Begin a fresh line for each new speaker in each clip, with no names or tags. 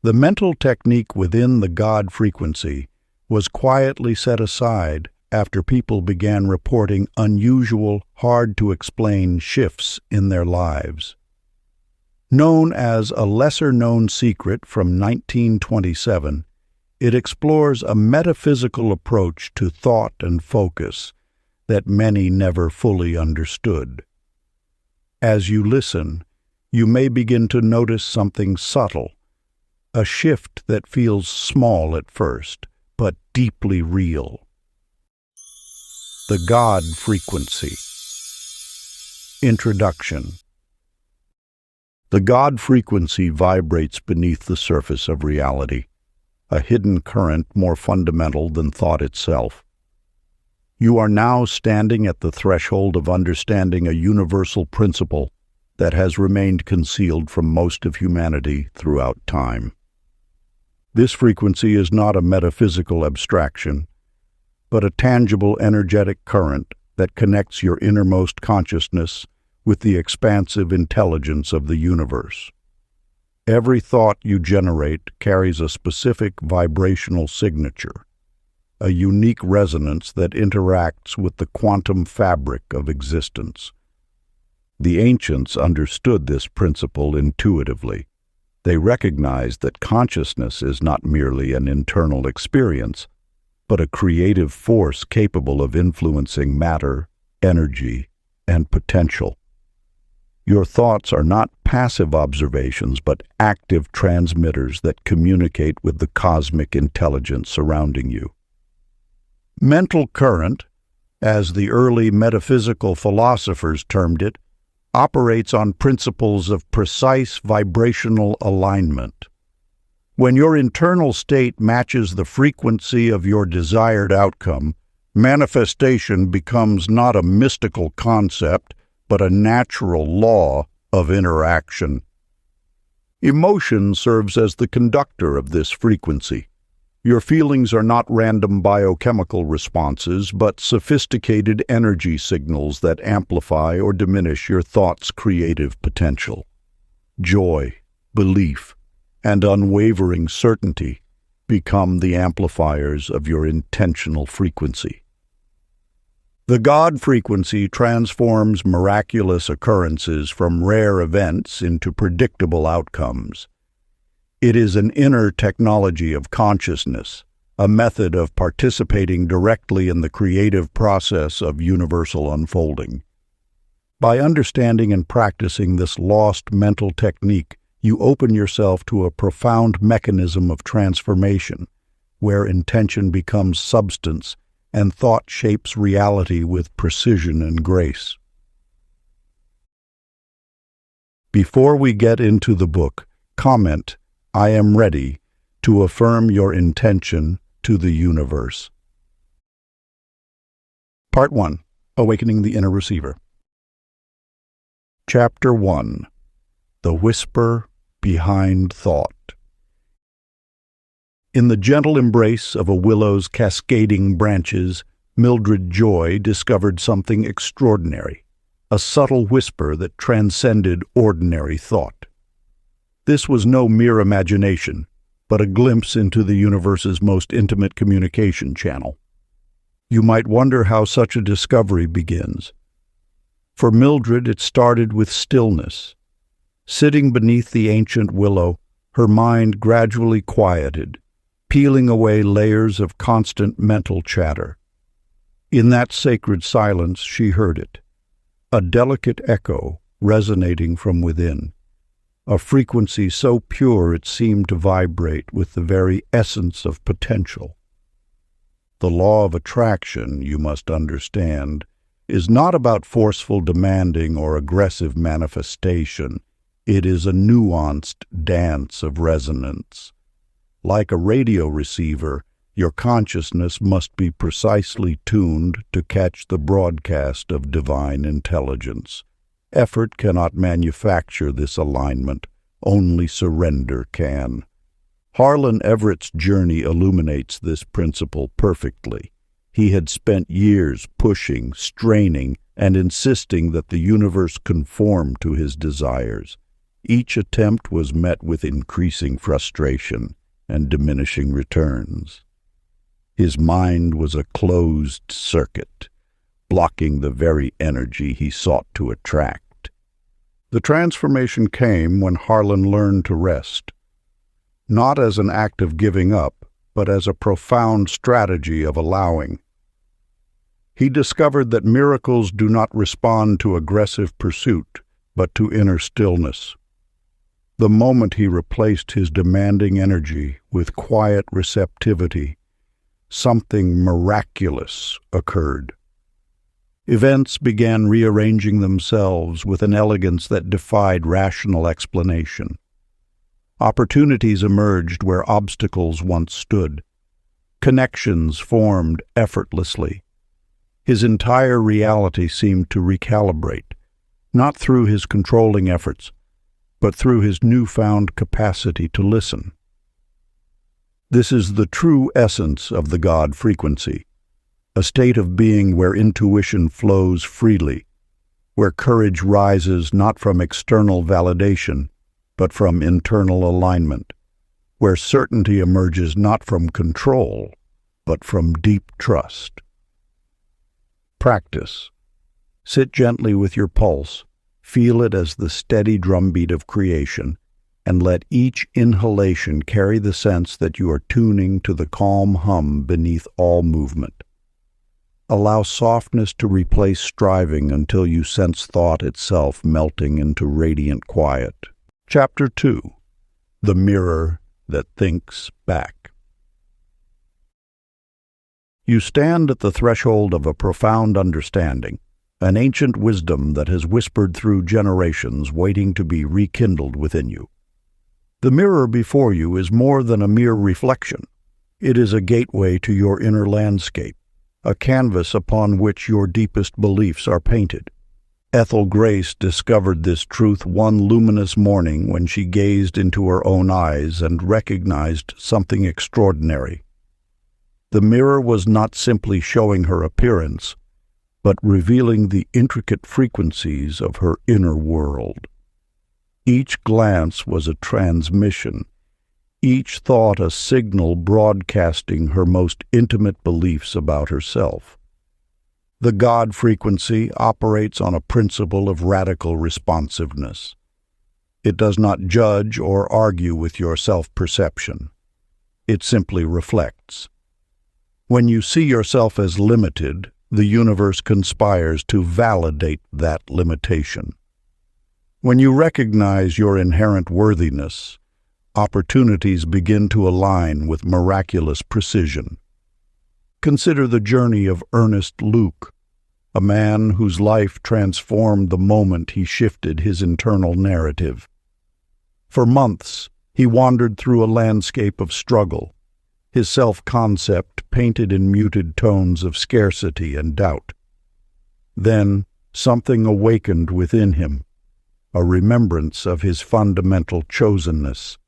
The mental technique within the God frequency was quietly set aside after people began reporting unusual, hard-to-explain shifts in their lives. Known as a lesser-known secret from 1927, it explores a metaphysical approach to thought and focus that many never fully understood. As you listen, you may begin to notice something subtle, a shift that feels small at first, but deeply real. The God frequency. Introduction. The God frequency vibrates beneath the surface of reality, a hidden current more fundamental than thought itself. You are now standing at the threshold of understanding a universal principle that has remained concealed from most of humanity throughout time. This frequency is not a metaphysical abstraction, but a tangible energetic current that connects your innermost consciousness with the expansive intelligence of the universe. Every thought you generate carries a specific vibrational signature, a unique resonance that interacts with the quantum fabric of existence. The ancients understood this principle intuitively. They recognized that consciousness is not merely an internal experience, but a creative force capable of influencing matter, energy, and potential. Your thoughts are not passive observations, but active transmitters that communicate with the cosmic intelligence surrounding you. Mental current, as the early metaphysical philosophers termed it, operates on principles of precise vibrational alignment. When your internal state matches the frequency of your desired outcome, manifestation becomes not a mystical concept, but a natural law of interaction. Emotion serves as the conductor of this frequency. Your feelings are not random biochemical responses, but sophisticated energy signals that amplify or diminish your thought's creative potential. Joy, belief, and unwavering certainty become the amplifiers of your intentional frequency. The God frequency transforms miraculous occurrences from rare events into predictable outcomes. It is an inner technology of consciousness, a method of participating directly in the creative process of universal unfolding. By understanding and practicing this lost mental technique, you open yourself to a profound mechanism of transformation, where intention becomes substance and thought shapes reality with precision and grace. Before we get into the book, comment, "I am ready," to affirm your intention to the universe. Part 1. Awakening the Inner Receiver. Chapter 1. The Whisper Behind Thought. In the gentle embrace of a willow's cascading branches, Mildred Joy discovered something extraordinary, a subtle whisper that transcended ordinary thought. This was no mere imagination, but a glimpse into the universe's most intimate communication channel. You might wonder how such a discovery begins. For Mildred, it started with stillness. Sitting beneath the ancient willow, her mind gradually quieted, peeling away layers of constant mental chatter. In that sacred silence, she heard it, a delicate echo resonating from within, a frequency so pure it seemed to vibrate with the very essence of potential. The law of attraction, you must understand, is not about forceful demanding or aggressive manifestation. It is a nuanced dance of resonance. Like a radio receiver, your consciousness must be precisely tuned to catch the broadcast of divine intelligence. Effort cannot manufacture this alignment, only surrender can. Harlan Everett's journey illuminates this principle perfectly. He had spent years pushing, straining, and insisting that the universe conform to his desires. Each attempt was met with increasing frustration and diminishing returns. His mind was a closed circuit, blocking the very energy he sought to attract. The transformation came when Harlan learned to rest, not as an act of giving up, but as a profound strategy of allowing. He discovered that miracles do not respond to aggressive pursuit, but to inner stillness. The moment he replaced his demanding energy with quiet receptivity, something miraculous occurred. Events began rearranging themselves with an elegance that defied rational explanation. Opportunities emerged where obstacles once stood. Connections formed effortlessly. His entire reality seemed to recalibrate, not through his controlling efforts, but through his newfound capacity to listen. This is the true essence of the God frequency, a state of being where intuition flows freely, where courage rises not from external validation, but from internal alignment, where certainty emerges not from control, but from deep trust. Practice. Sit gently with your pulse, feel it as the steady drumbeat of creation, and let each inhalation carry the sense that you are tuning to the calm hum beneath all movement. Allow softness to replace striving until you sense thought itself melting into radiant quiet. Chapter 2. The Mirror That Thinks Back. You stand at the threshold of a profound understanding, an ancient wisdom that has whispered through generations waiting to be rekindled within you. The mirror before you is more than a mere reflection. It is a gateway to your inner landscape, a canvas upon which your deepest beliefs are painted. Ethel Grace discovered this truth one luminous morning when she gazed into her own eyes and recognized something extraordinary. The mirror was not simply showing her appearance, but revealing the intricate frequencies of her inner world. Each glance was a transmission, each thought a signal broadcasting her most intimate beliefs about herself. The God frequency operates on a principle of radical responsiveness. It does not judge or argue with your self-perception. It simply reflects. When you see yourself as limited, the universe conspires to validate that limitation. When you recognize your inherent worthiness, opportunities begin to align with miraculous precision. Consider the journey of Ernest Luke, a man whose life transformed the moment he shifted his internal narrative. For months, he wandered through a landscape of struggle, his self-concept painted in muted tones of scarcity and doubt. Then, something awakened within him, a remembrance of his fundamental chosenness.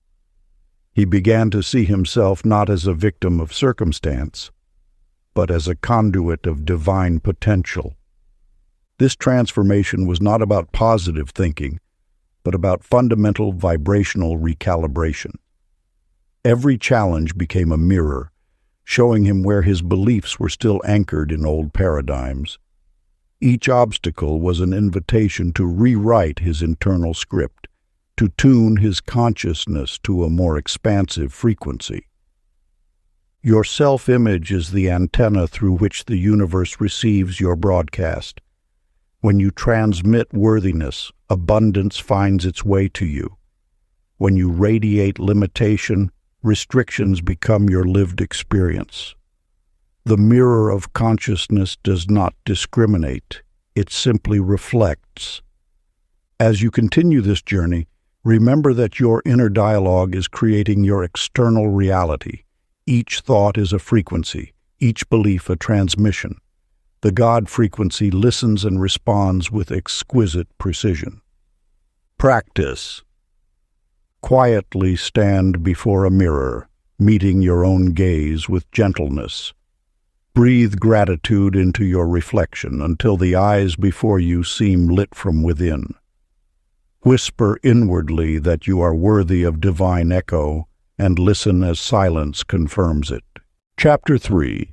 He began to see himself not as a victim of circumstance, but as a conduit of divine potential. This transformation was not about positive thinking, but about fundamental vibrational recalibration. Every challenge became a mirror, showing him where his beliefs were still anchored in old paradigms. Each obstacle was an invitation to rewrite his internal script, to tune his consciousness to a more expansive frequency. Your self-image is the antenna through which the universe receives your broadcast. When you transmit worthiness, abundance finds its way to you. When you radiate limitation, restrictions become your lived experience. The mirror of consciousness does not discriminate, it simply reflects. As you continue this journey, remember that your inner dialogue is creating your external reality. Each thought is a frequency, each belief a transmission. The God frequency listens and responds with exquisite precision. Practice. Quietly stand before a mirror, meeting your own gaze with gentleness. Breathe gratitude into your reflection until the eyes before you seem lit from within. Whisper inwardly that you are worthy of divine echo, and listen as silence confirms it. Chapter 3.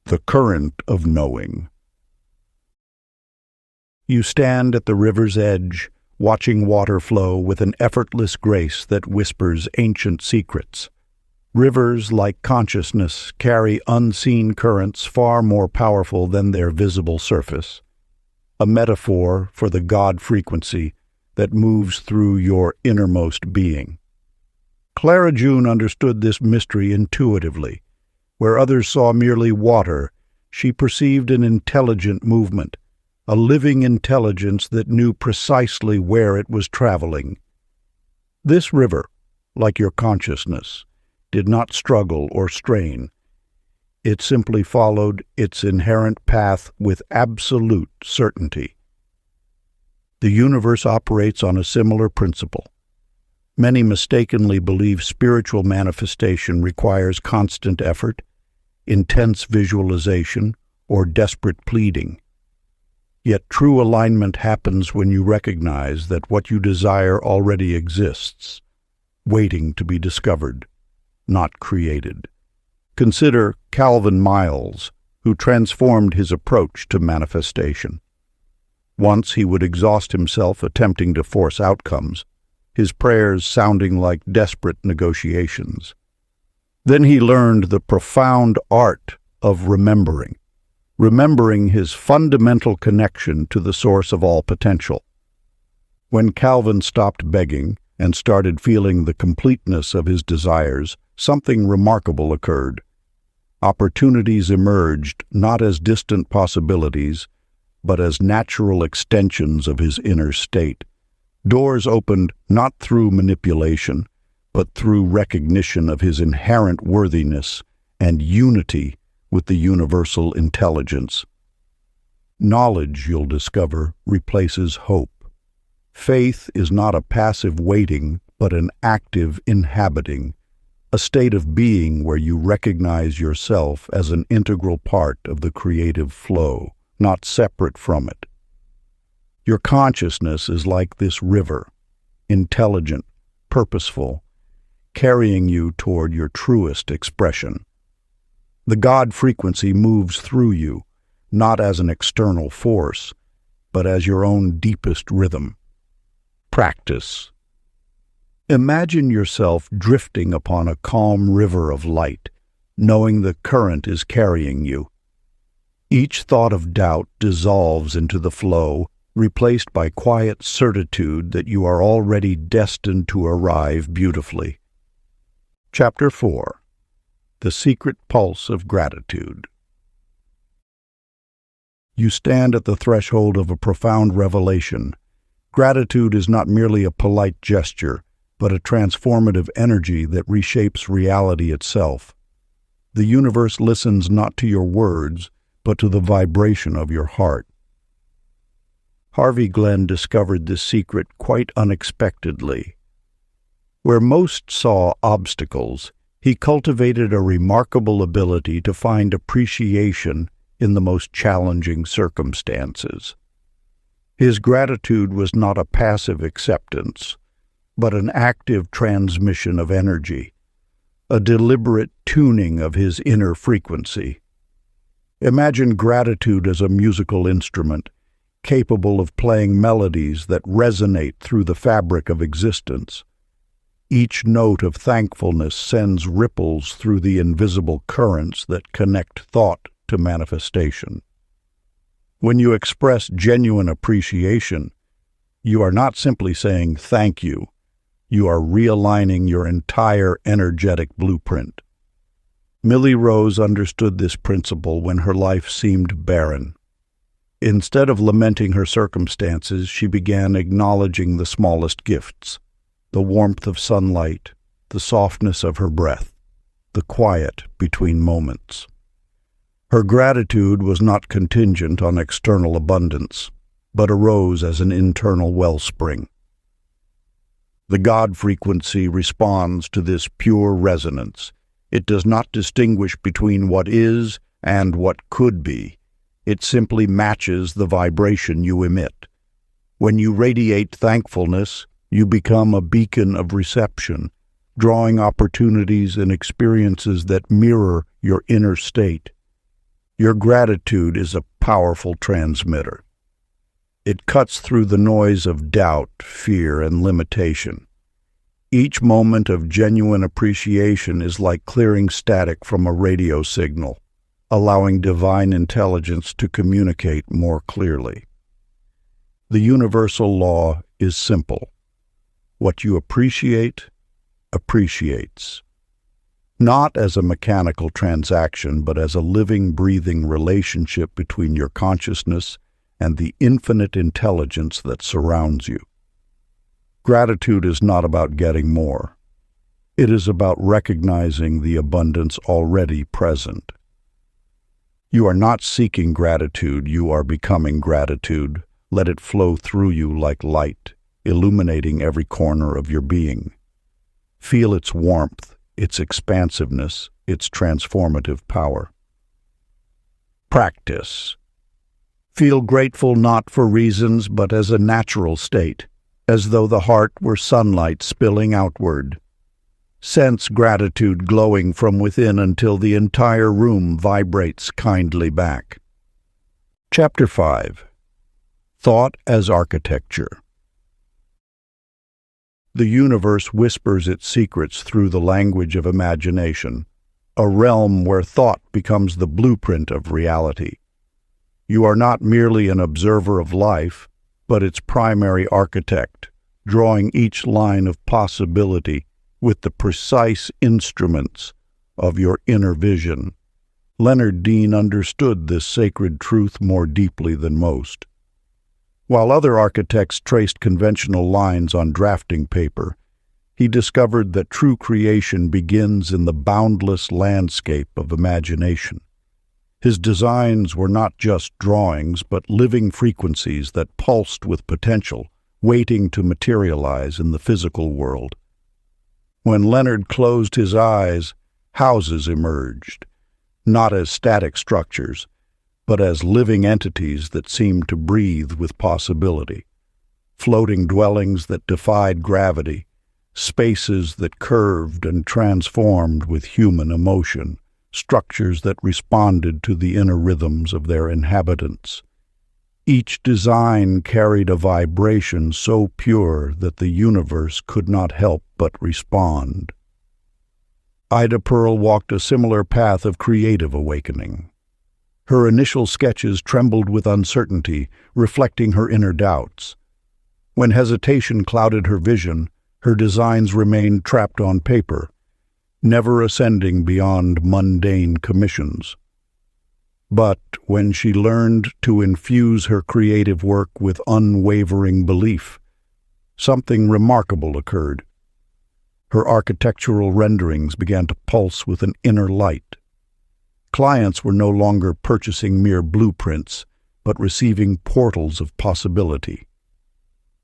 The Current of Knowing. You stand at the river's edge, watching water flow with an effortless grace that whispers ancient secrets. Rivers, like consciousness, carry unseen currents far more powerful than their visible surface, a metaphor for the God frequency that moves through your innermost being. Clara June understood this mystery intuitively. Where others saw merely water, she perceived an intelligent movement, a living intelligence that knew precisely where it was traveling. This river, like your consciousness, did not struggle or strain. It simply followed its inherent path with absolute certainty. The universe operates on a similar principle. Many mistakenly believe spiritual manifestation requires constant effort, intense visualization, or desperate pleading. Yet true alignment happens when you recognize that what you desire already exists, waiting to be discovered, not created. Consider Calvin Miles, who transformed his approach to manifestation. Once he would exhaust himself attempting to force outcomes, his prayers sounding like desperate negotiations. Then he learned the profound art of remembering his fundamental connection to the source of all potential. When Calvin stopped begging and started feeling the completeness of his desires, something remarkable occurred. Opportunities emerged not as distant possibilities, but as natural extensions of his inner state. Doors opened not through manipulation, but through recognition of his inherent worthiness and unity with the universal intelligence. Knowledge, you'll discover, replaces hope. Faith is not a passive waiting, but an active inhabiting, a state of being where you recognize yourself as an integral part of the creative flow, not separate from it. Your consciousness is like this river, intelligent, purposeful, carrying you toward your truest expression. The God frequency moves through you, not as an external force, but as your own deepest rhythm. Practice. Imagine yourself drifting upon a calm river of light, knowing the current is carrying you. Each thought of doubt dissolves into the flow, replaced by quiet certitude that you are already destined to arrive beautifully. Chapter 4. The Secret Pulse of Gratitude. You stand at the threshold of a profound revelation. Gratitude is not merely a polite gesture, but a transformative energy that reshapes reality itself. The universe listens not to your words, but to the vibration of your heart. Harvey Glenn discovered this secret quite unexpectedly. Where most saw obstacles, he cultivated a remarkable ability to find appreciation in the most challenging circumstances. His gratitude was not a passive acceptance, but an active transmission of energy, a deliberate tuning of his inner frequency. Imagine gratitude as a musical instrument, capable of playing melodies that resonate through the fabric of existence. Each note of thankfulness sends ripples through the invisible currents that connect thought to manifestation. When you express genuine appreciation, you are not simply saying thank you. You are realigning your entire energetic blueprint. Millie Rose understood this principle when her life seemed barren. Instead of lamenting her circumstances, she began acknowledging the smallest gifts: the warmth of sunlight, the softness of her breath, the quiet between moments. Her gratitude was not contingent on external abundance, but arose as an internal wellspring. The God frequency responds to this pure resonance. It does not distinguish between what is and what could be. It simply matches the vibration you emit. When you radiate thankfulness, you become a beacon of reception, drawing opportunities and experiences that mirror your inner state. Your gratitude is a powerful transmitter. It cuts through the noise of doubt, fear, and limitation. Each moment of genuine appreciation is like clearing static from a radio signal, allowing divine intelligence to communicate more clearly. The universal law is simple. What you appreciate, appreciates. Not as a mechanical transaction, but as a living, breathing relationship between your consciousness and the infinite intelligence that surrounds you. Gratitude is not about getting more. It is about recognizing the abundance already present. You are not seeking gratitude, you are becoming gratitude. Let it flow through you like light, illuminating every corner of your being. Feel its warmth, its expansiveness, its transformative power. Practice. Feel grateful not for reasons, but as a natural state, as though the heart were sunlight spilling outward. Sense gratitude glowing from within until the entire room vibrates kindly back. Chapter 5. Thought as Architecture. The universe whispers its secrets through the language of imagination, a realm where thought becomes the blueprint of reality. You are not merely an observer of life, but its primary architect, drawing each line of possibility with the precise instruments of your inner vision. Leonard Dean understood this sacred truth more deeply than most. While other architects traced conventional lines on drafting paper, he discovered that true creation begins in the boundless landscape of imagination. His designs were not just drawings, but living frequencies that pulsed with potential, waiting to materialize in the physical world. When Leonard closed his eyes, houses emerged, not as static structures, but as living entities that seemed to breathe with possibility. Floating dwellings that defied gravity, spaces that curved and transformed with human emotion, structures that responded to the inner rhythms of their inhabitants. Each design carried a vibration so pure that the universe could not help but respond. Ida Pearl walked a similar path of creative awakening. Her initial sketches trembled with uncertainty, reflecting her inner doubts. When hesitation clouded her vision, her designs remained trapped on paper, never ascending beyond mundane commissions. But when she learned to infuse her creative work with unwavering belief, something remarkable occurred. Her architectural renderings began to pulse with an inner light. Clients were no longer purchasing mere blueprints, but receiving portals of possibility.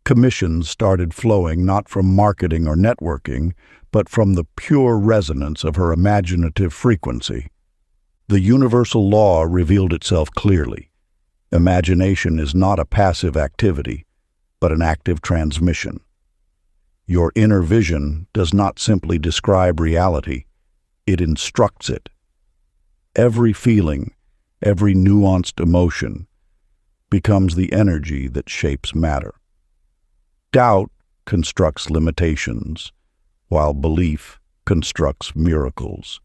Commissions started flowing not from marketing or networking, but from the pure resonance of her imaginative frequency. The universal law revealed itself clearly. Imagination is not a passive activity, but an active transmission. Your inner vision does not simply describe reality, it instructs it. Every feeling, every nuanced emotion, becomes the energy that shapes matter. Doubt constructs limitations, while belief constructs miracles.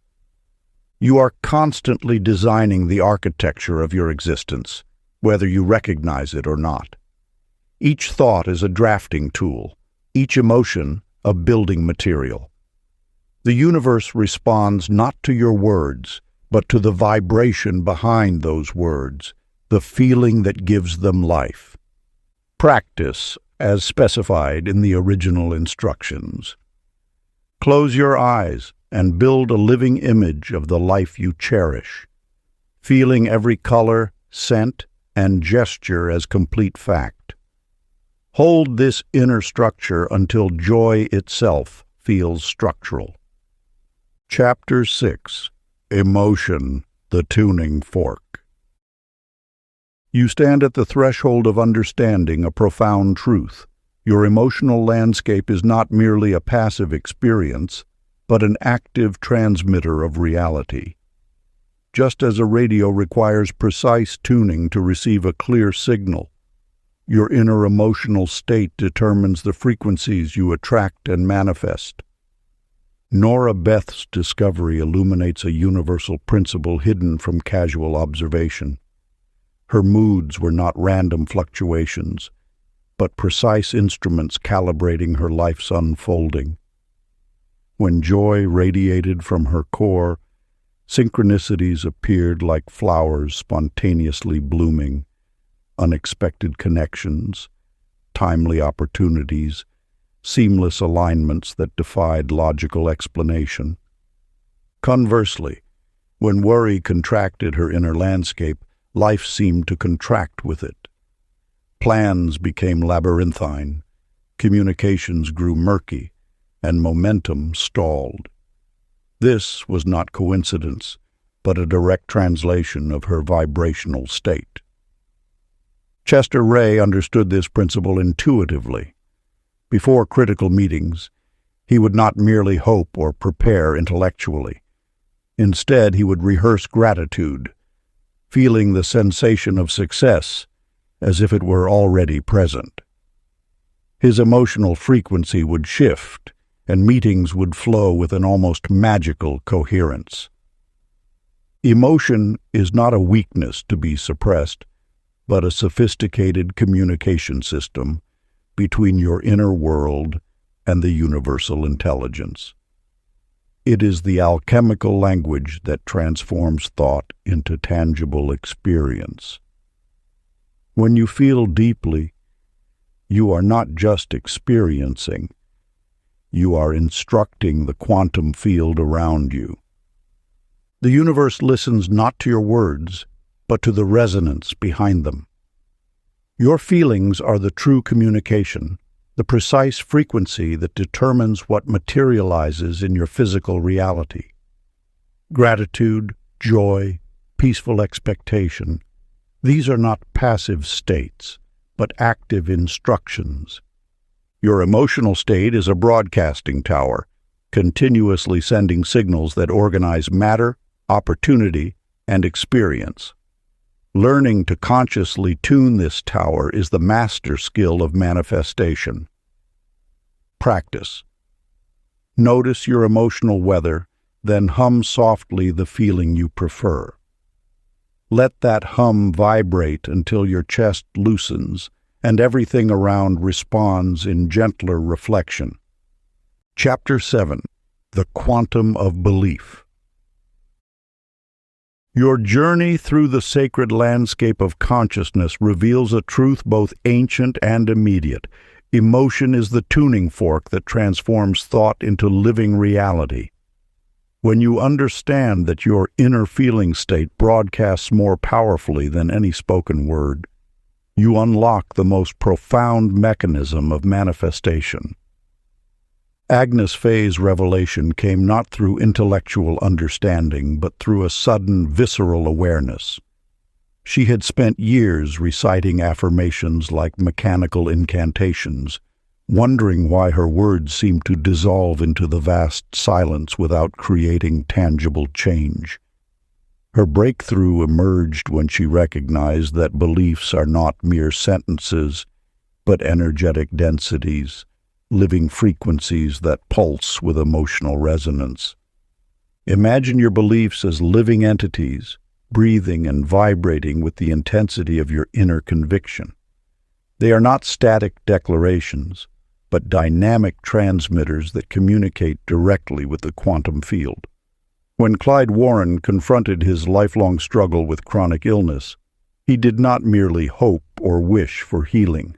You are constantly designing the architecture of your existence, whether you recognize it or not. Each thought is a drafting tool, each emotion a building material. The universe responds not to your words, but to the vibration behind those words, the feeling that gives them life. Practice, as specified in the original instructions. Close your eyes and build a living image of the life you cherish, feeling every color, scent, and gesture as complete fact. Hold this inner structure until joy itself feels structural. Chapter 6. Emotion, the Tuning Fork. You stand at the threshold of understanding a profound truth. Your emotional landscape is not merely a passive experience, but an active transmitter of reality. Just as a radio requires precise tuning to receive a clear signal, your inner emotional state determines the frequencies you attract and manifest. Nora Beth's discovery illuminates a universal principle hidden from casual observation. Her moods were not random fluctuations, but precise instruments calibrating her life's unfolding. When joy radiated from her core, synchronicities appeared like flowers spontaneously blooming, unexpected connections, timely opportunities, seamless alignments that defied logical explanation. Conversely, when worry contracted her inner landscape, life seemed to contract with it. Plans became labyrinthine, communications grew murky, and momentum stalled. This was not coincidence, but a direct translation of her vibrational state. Chester Ray understood this principle intuitively. Before critical meetings, he would not merely hope or prepare intellectually. Instead, he would rehearse gratitude, feeling the sensation of success as if it were already present. His emotional frequency would shift, and meetings would flow with an almost magical coherence. Emotion is not a weakness to be suppressed, but a sophisticated communication system between your inner world and the universal intelligence. It is the alchemical language that transforms thought into tangible experience. When you feel deeply, you are not just experiencing, you are instructing the quantum field around you. The universe listens not to your words, but to the resonance behind them. Your feelings are the true communication, the precise frequency that determines what materializes in your physical reality. Gratitude, joy, peaceful expectation, these are not passive states, but active instructions. Your emotional state is a broadcasting tower, continuously sending signals that organize matter, opportunity, and experience. Learning to consciously tune this tower is the master skill of manifestation. Practice. Notice your emotional weather, then hum softly the feeling you prefer. Let that hum vibrate until your chest loosens and everything around responds in gentler reflection. Chapter 7. The Quantum of Belief. Your journey through the sacred landscape of consciousness reveals a truth both ancient and immediate. Emotion is the tuning fork that transforms thought into living reality. When you understand that your inner feeling state broadcasts more powerfully than any spoken word, you unlock the most profound mechanism of manifestation. Agnes Faye's revelation came not through intellectual understanding, but through a sudden visceral awareness. She had spent years reciting affirmations like mechanical incantations, wondering why her words seemed to dissolve into the vast silence without creating tangible change. Her breakthrough emerged when she recognized that beliefs are not mere sentences, but energetic densities, living frequencies that pulse with emotional resonance. Imagine your beliefs as living entities, breathing and vibrating with the intensity of your inner conviction. They are not static declarations, but dynamic transmitters that communicate directly with the quantum field. When Clyde Warren confronted his lifelong struggle with chronic illness, he did not merely hope or wish for healing.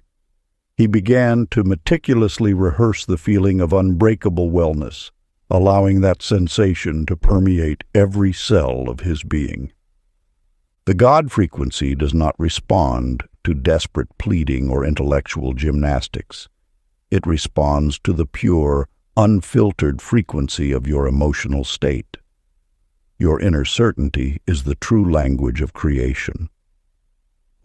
He began to meticulously rehearse the feeling of unbreakable wellness, allowing that sensation to permeate every cell of his being. The God frequency does not respond to desperate pleading or intellectual gymnastics. It responds to the pure, unfiltered frequency of your emotional state. Your inner certainty is the true language of creation.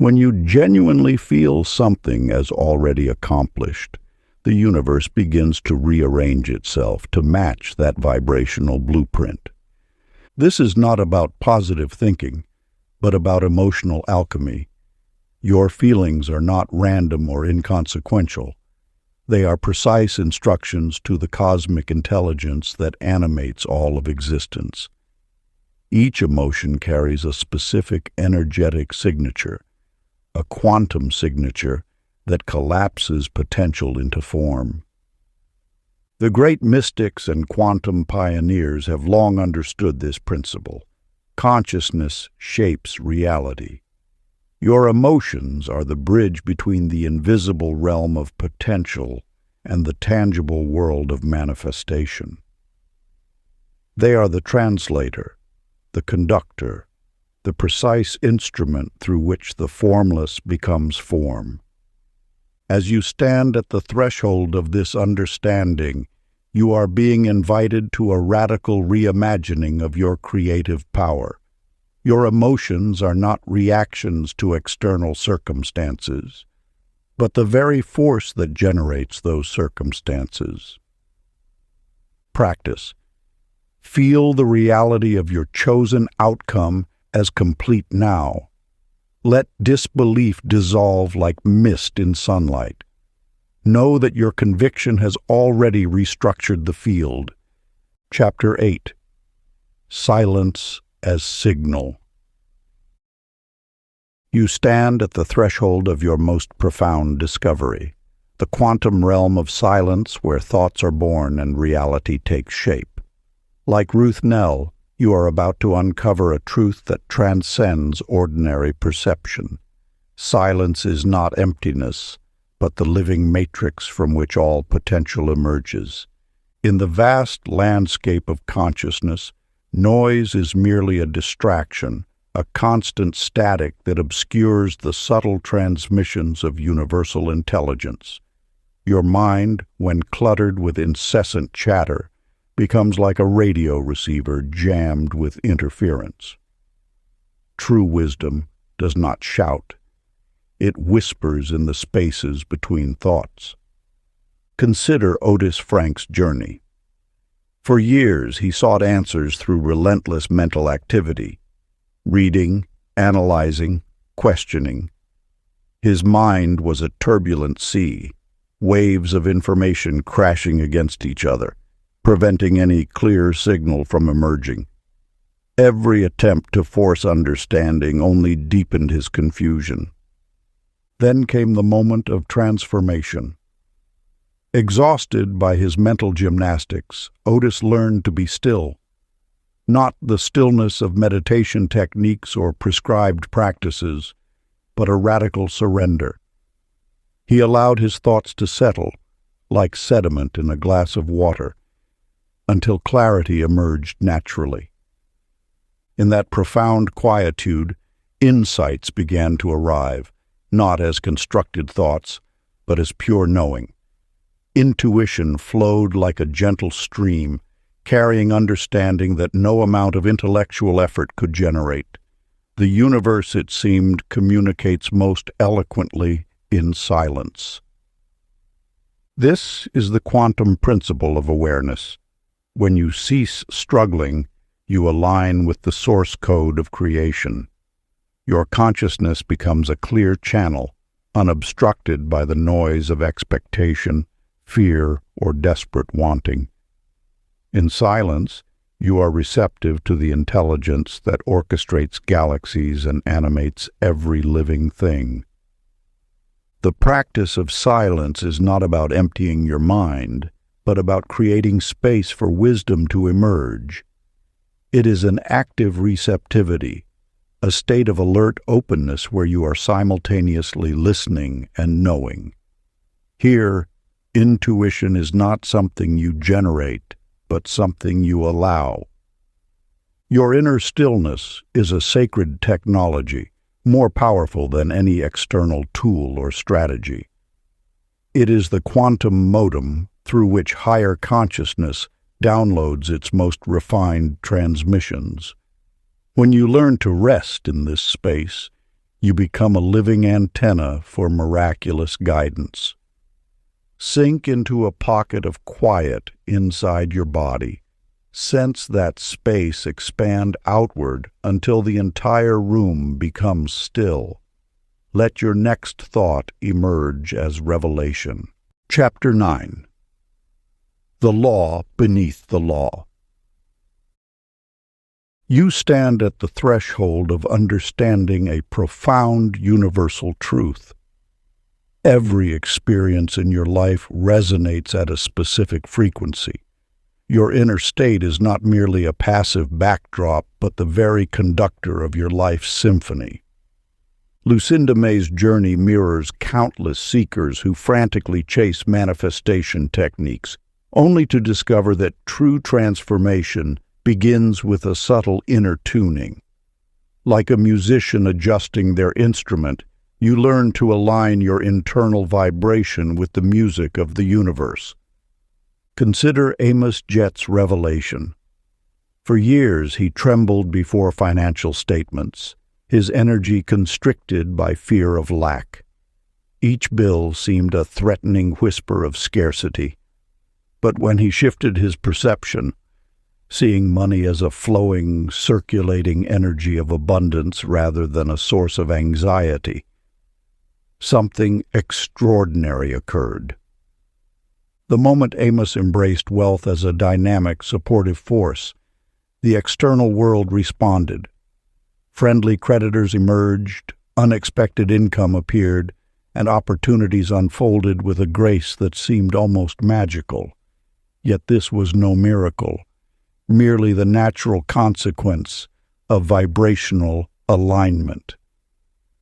When you genuinely feel something as already accomplished, the universe begins to rearrange itself to match that vibrational blueprint. This is not about positive thinking, but about emotional alchemy. Your feelings are not random or inconsequential. They are precise instructions to the cosmic intelligence that animates all of existence. Each emotion carries a specific energetic signature, a quantum signature that collapses potential into form. The great mystics and quantum pioneers have long understood this principle. Consciousness shapes reality. Your emotions are the bridge between the invisible realm of potential and the tangible world of manifestation. They are the translator, the conductor, the precise instrument through which the formless becomes form. As you stand at the threshold of this understanding, you are being invited to a radical reimagining of your creative power. Your emotions are not reactions to external circumstances, but the very force that generates those circumstances. Practice. Feel the reality of your chosen outcome as complete now. Let disbelief dissolve like mist in sunlight. Know that your conviction has already restructured the field. Chapter 8. Silence as Signal. You stand at the threshold of your most profound discovery, the quantum realm of silence where thoughts are born and reality takes shape. Like Ruth Nell, you are about to uncover a truth that transcends ordinary perception. Silence is not emptiness, but the living matrix from which all potential emerges. In the vast landscape of consciousness, noise is merely a distraction, a constant static that obscures the subtle transmissions of universal intelligence. Your mind, when cluttered with incessant chatter, becomes like a radio receiver jammed with interference. True wisdom does not shout. It whispers in the spaces between thoughts. Consider Otis Frank's journey. For years, he sought answers through relentless mental activity, reading, analyzing, questioning. His mind was a turbulent sea, waves of information crashing against each other, preventing any clear signal from emerging. Every attempt to force understanding only deepened his confusion. Then came the moment of transformation. Exhausted by his mental gymnastics, Otis learned to be still. Not the stillness of meditation techniques or prescribed practices, but a radical surrender. He allowed his thoughts to settle, like sediment in a glass of water, until clarity emerged naturally. In that profound quietude, insights began to arrive, not as constructed thoughts, but as pure knowing. Intuition flowed like a gentle stream, carrying understanding that no amount of intellectual effort could generate. The universe, it seemed, communicates most eloquently in silence. This is the quantum principle of awareness. When you cease struggling, you align with the source code of creation. Your consciousness becomes a clear channel, unobstructed by the noise of expectation, fear, or desperate wanting. In silence, you are receptive to the intelligence that orchestrates galaxies and animates every living thing. The practice of silence is not about emptying your mind, but about creating space for wisdom to emerge. It is an active receptivity, a state of alert openness where you are simultaneously listening and knowing. Here, intuition is not something you generate, but something you allow. Your inner stillness is a sacred technology, more powerful than any external tool or strategy. It is the quantum modem through which higher consciousness downloads its most refined transmissions. When you learn to rest in this space, You become a living antenna for miraculous guidance. Sink into a pocket of quiet inside your body. Sense that space expand outward until the entire room becomes still. Let your next thought emerge as revelation. Chapter 9. The Law Beneath the Law. You stand at the threshold of understanding a profound universal truth. Every experience in your life resonates at a specific frequency. Your inner state is not merely a passive backdrop, but the very conductor of your life's symphony. Lucinda May's journey mirrors countless seekers who frantically chase manifestation techniques, only to discover that true transformation begins with a subtle inner tuning. Like a musician adjusting their instrument, you learn to align your internal vibration with the music of the universe. Consider Amos Jett's revelation. For years he trembled before financial statements, his energy constricted by fear of lack. Each bill seemed a threatening whisper of scarcity. But when he shifted his perception, seeing money as a flowing, circulating energy of abundance rather than a source of anxiety, something extraordinary occurred. The moment Amos embraced wealth as a dynamic, supportive force, the external world responded. Friendly creditors emerged, unexpected income appeared, and opportunities unfolded with a grace that seemed almost magical. Yet this was no miracle, merely the natural consequence of vibrational alignment.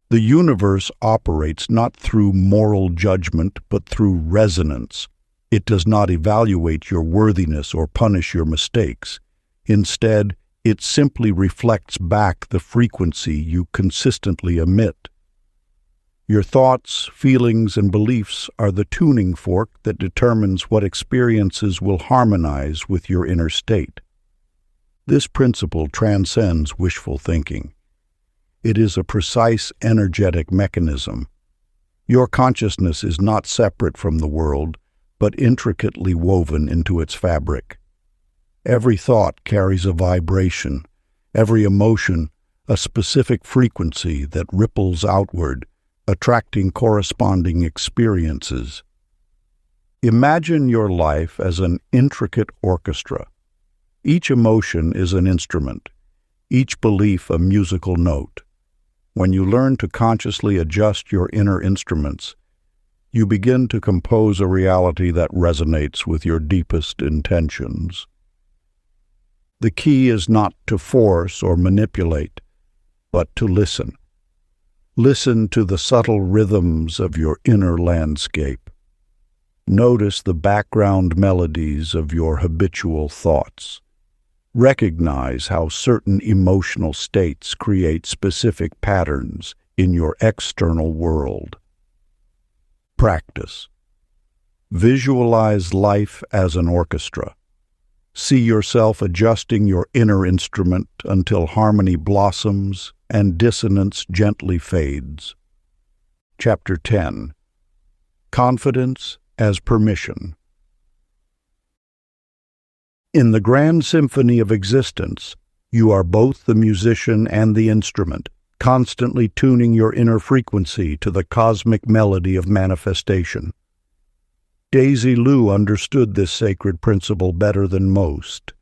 The universe operates not through moral judgment, but through resonance. It does not evaluate your worthiness or punish your mistakes. Instead, it simply reflects back the frequency you consistently emit. Your thoughts, feelings, and beliefs are the tuning fork that determines what experiences will harmonize with your inner state. This principle transcends wishful thinking. It is a precise energetic mechanism. Your consciousness is not separate from the world, but intricately woven into its fabric. Every thought carries a vibration, every emotion a specific frequency that ripples outward, attracting corresponding experiences. Imagine your life as an intricate orchestra. Each emotion is an instrument, each belief a musical note. When you learn to consciously adjust your inner instruments, you begin to compose a reality that resonates with your deepest intentions. The key is not to force or manipulate, but to listen. Listen to the subtle rhythms of your inner landscape. Notice the background melodies of your habitual thoughts. Recognize how certain emotional states create specific patterns in your external world. Practice. Visualize life as an orchestra. See yourself adjusting your inner instrument until harmony blossoms and dissonance gently fades. Chapter 10. Confidence as Permission. In the grand symphony of existence, you are both the musician and the instrument, constantly tuning your inner frequency to the cosmic melody of manifestation. Daisy Liu understood this sacred principle better than most.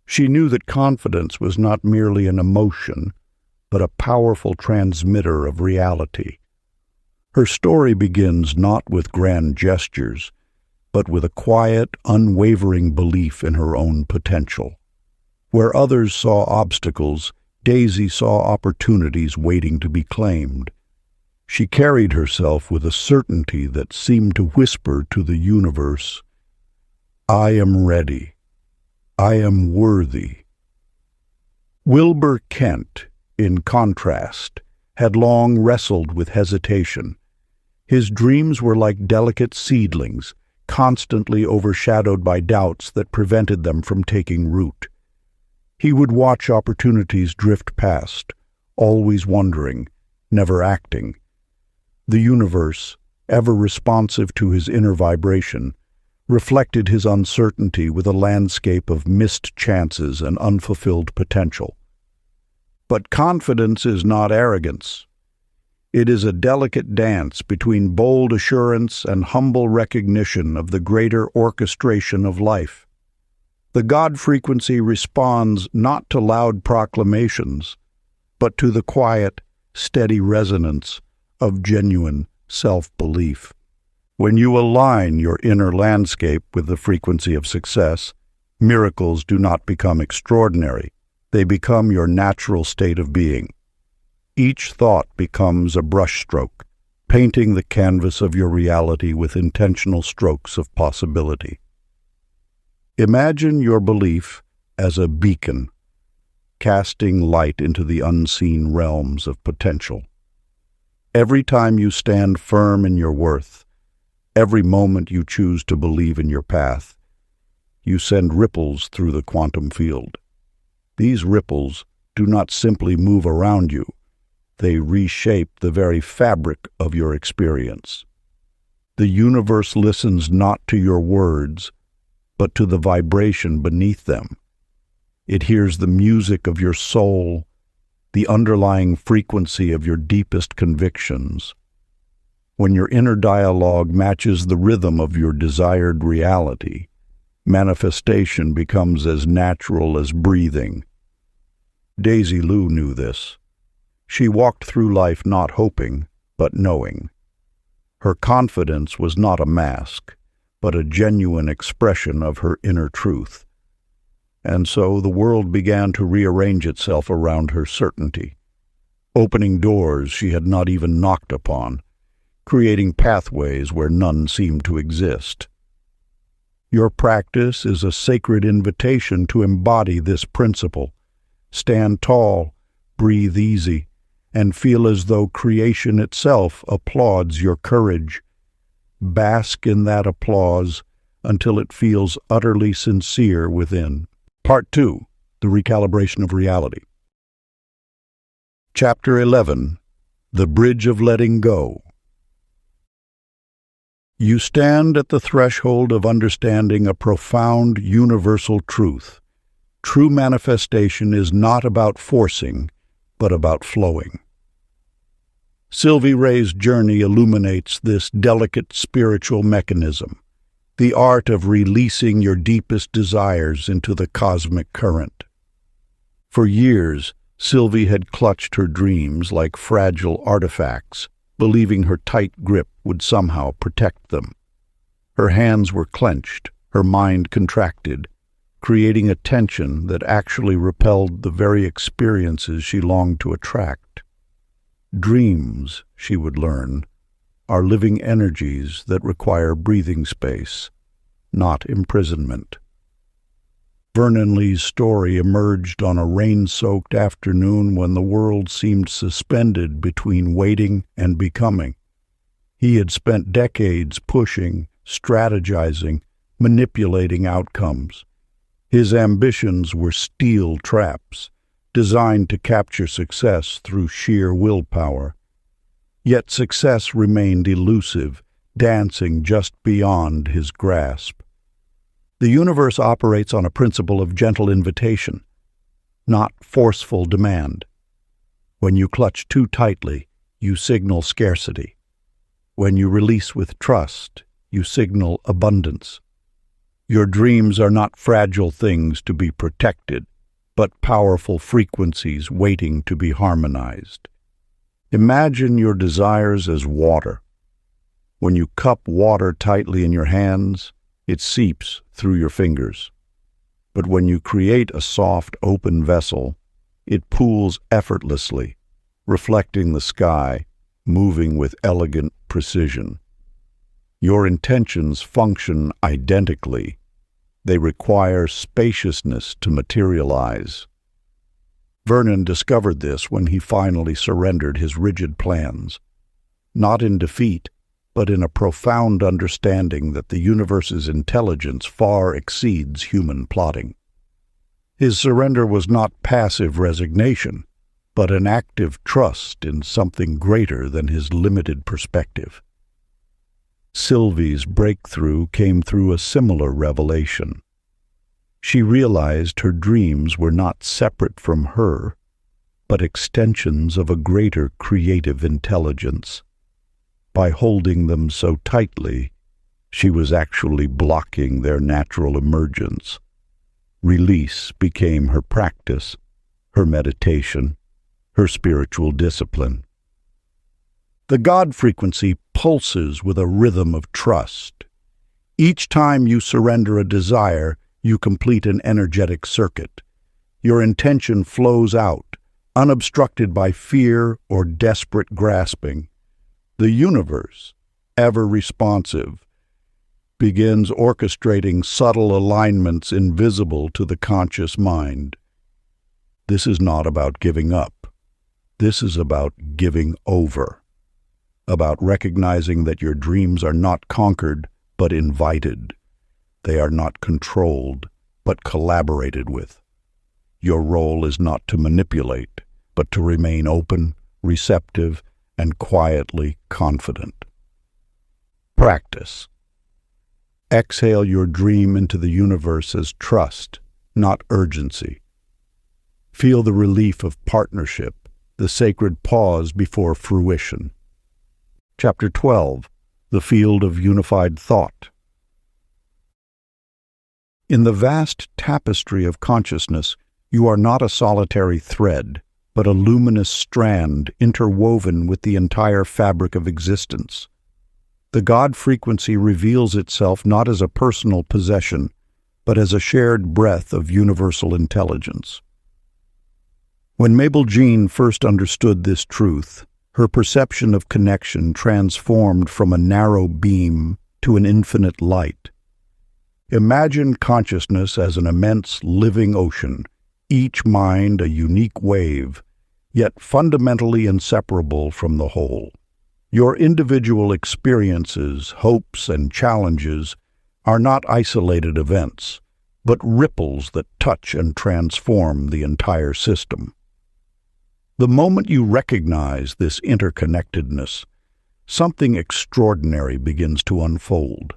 She knew that confidence was not merely an emotion, but a powerful transmitter of reality. Her story begins not with grand gestures, but with a quiet, unwavering belief in her own potential. Where others saw obstacles, Daisy saw opportunities waiting to be claimed. She carried herself with a certainty that seemed to whisper to the universe, "I am ready. I am worthy." Wilbur Kent, in contrast, had long wrestled with hesitation. His dreams were like delicate seedlings, constantly overshadowed by doubts that prevented them from taking root. He would watch opportunities drift past, always wondering, never acting. The universe, ever responsive to his inner vibration, reflected his uncertainty with a landscape of missed chances and unfulfilled potential. But confidence is not arrogance. It is a delicate dance between bold assurance and humble recognition of the greater orchestration of life. The God frequency responds not to loud proclamations, but to the quiet, steady resonance of genuine self-belief. When you align your inner landscape with the frequency of success, miracles do not become extraordinary. They become your natural state of being. Each thought becomes a brushstroke, painting the canvas of your reality with intentional strokes of possibility. Imagine your belief as a beacon, casting light into the unseen realms of potential. Every time you stand firm in your worth, every moment you choose to believe in your path, you send ripples through the quantum field. These ripples do not simply move around you, they reshape the very fabric of your experience. The universe listens not to your words, but to the vibration beneath them. It hears the music of your soul, the underlying frequency of your deepest convictions. When your inner dialogue matches the rhythm of your desired reality, manifestation becomes as natural as breathing. Daisy Lou knew this. She walked through life not hoping, but knowing. Her confidence was not a mask, but a genuine expression of her inner truth. And so the world began to rearrange itself around her certainty, opening doors she had not even knocked upon, creating pathways where none seemed to exist. Your practice is a sacred invitation to embody this principle. Stand tall, breathe easy, and feel as though creation itself applauds your courage. Bask in that applause until it feels utterly sincere within. Part 2. The Recalibration of Reality. Chapter 11. The Bridge of Letting Go. You stand at the threshold of understanding a profound universal truth. True manifestation is not about forcing, but about flowing. Sylvie Ray's journey illuminates this delicate spiritual mechanism, the art of releasing your deepest desires into the cosmic current. For years, Sylvie had clutched her dreams like fragile artifacts, believing her tight grip would somehow protect them. Her hands were clenched, her mind contracted, creating a tension that actually repelled the very experiences she longed to attract. Dreams, she would learn, are living energies that require breathing space, not imprisonment. Vernon Lee's story emerged on a rain-soaked afternoon when the world seemed suspended between waiting and becoming. He had spent decades pushing, strategizing, manipulating outcomes. His ambitions were steel traps, designed to capture success through sheer willpower. Yet success remained elusive, dancing just beyond his grasp. The universe operates on a principle of gentle invitation, not forceful demand. When you clutch too tightly, you signal scarcity. When you release with trust, you signal abundance. Your dreams are not fragile things to be protected, but powerful frequencies waiting to be harmonized. Imagine your desires as water. When you cup water tightly in your hands, it seeps through your fingers. But when you create a soft, open vessel, it pools effortlessly, reflecting the sky, moving with elegant precision. Your intentions function identically. They require spaciousness to materialize. Vernon discovered this when he finally surrendered his rigid plans, not in defeat, but in a profound understanding that the universe's intelligence far exceeds human plotting. His surrender was not passive resignation, but an active trust in something greater than his limited perspective. Sylvie's breakthrough came through a similar revelation. She realized her dreams were not separate from her, but extensions of a greater creative intelligence. By holding them so tightly, she was actually blocking their natural emergence. Release became her practice, her meditation, her spiritual discipline. The God frequency pulses with a rhythm of trust. Each time you surrender a desire, you complete an energetic circuit. Your intention flows out, unobstructed by fear or desperate grasping. The universe, ever responsive, begins orchestrating subtle alignments invisible to the conscious mind. This is not about giving up. This is about giving over, about recognizing that your dreams are not conquered, but invited. They are not controlled, but collaborated with. Your role is not to manipulate, but to remain open, receptive, and quietly confident. Practice. Exhale your dream into the universe as trust, not urgency. Feel the relief of partnership, the sacred pause before fruition. Chapter 12. The Field of Unified Thought. In the vast tapestry of consciousness, you are not a solitary thread, but a luminous strand interwoven with the entire fabric of existence. The God frequency reveals itself not as a personal possession, but as a shared breath of universal intelligence. When Mabel Jean first understood this truth, her perception of connection transformed from a narrow beam to an infinite light. Imagine consciousness as an immense living ocean, each mind a unique wave, yet fundamentally inseparable from the whole. Your individual experiences, hopes, and challenges are not isolated events, but ripples that touch and transform the entire system. The moment you recognize this interconnectedness, something extraordinary begins to unfold.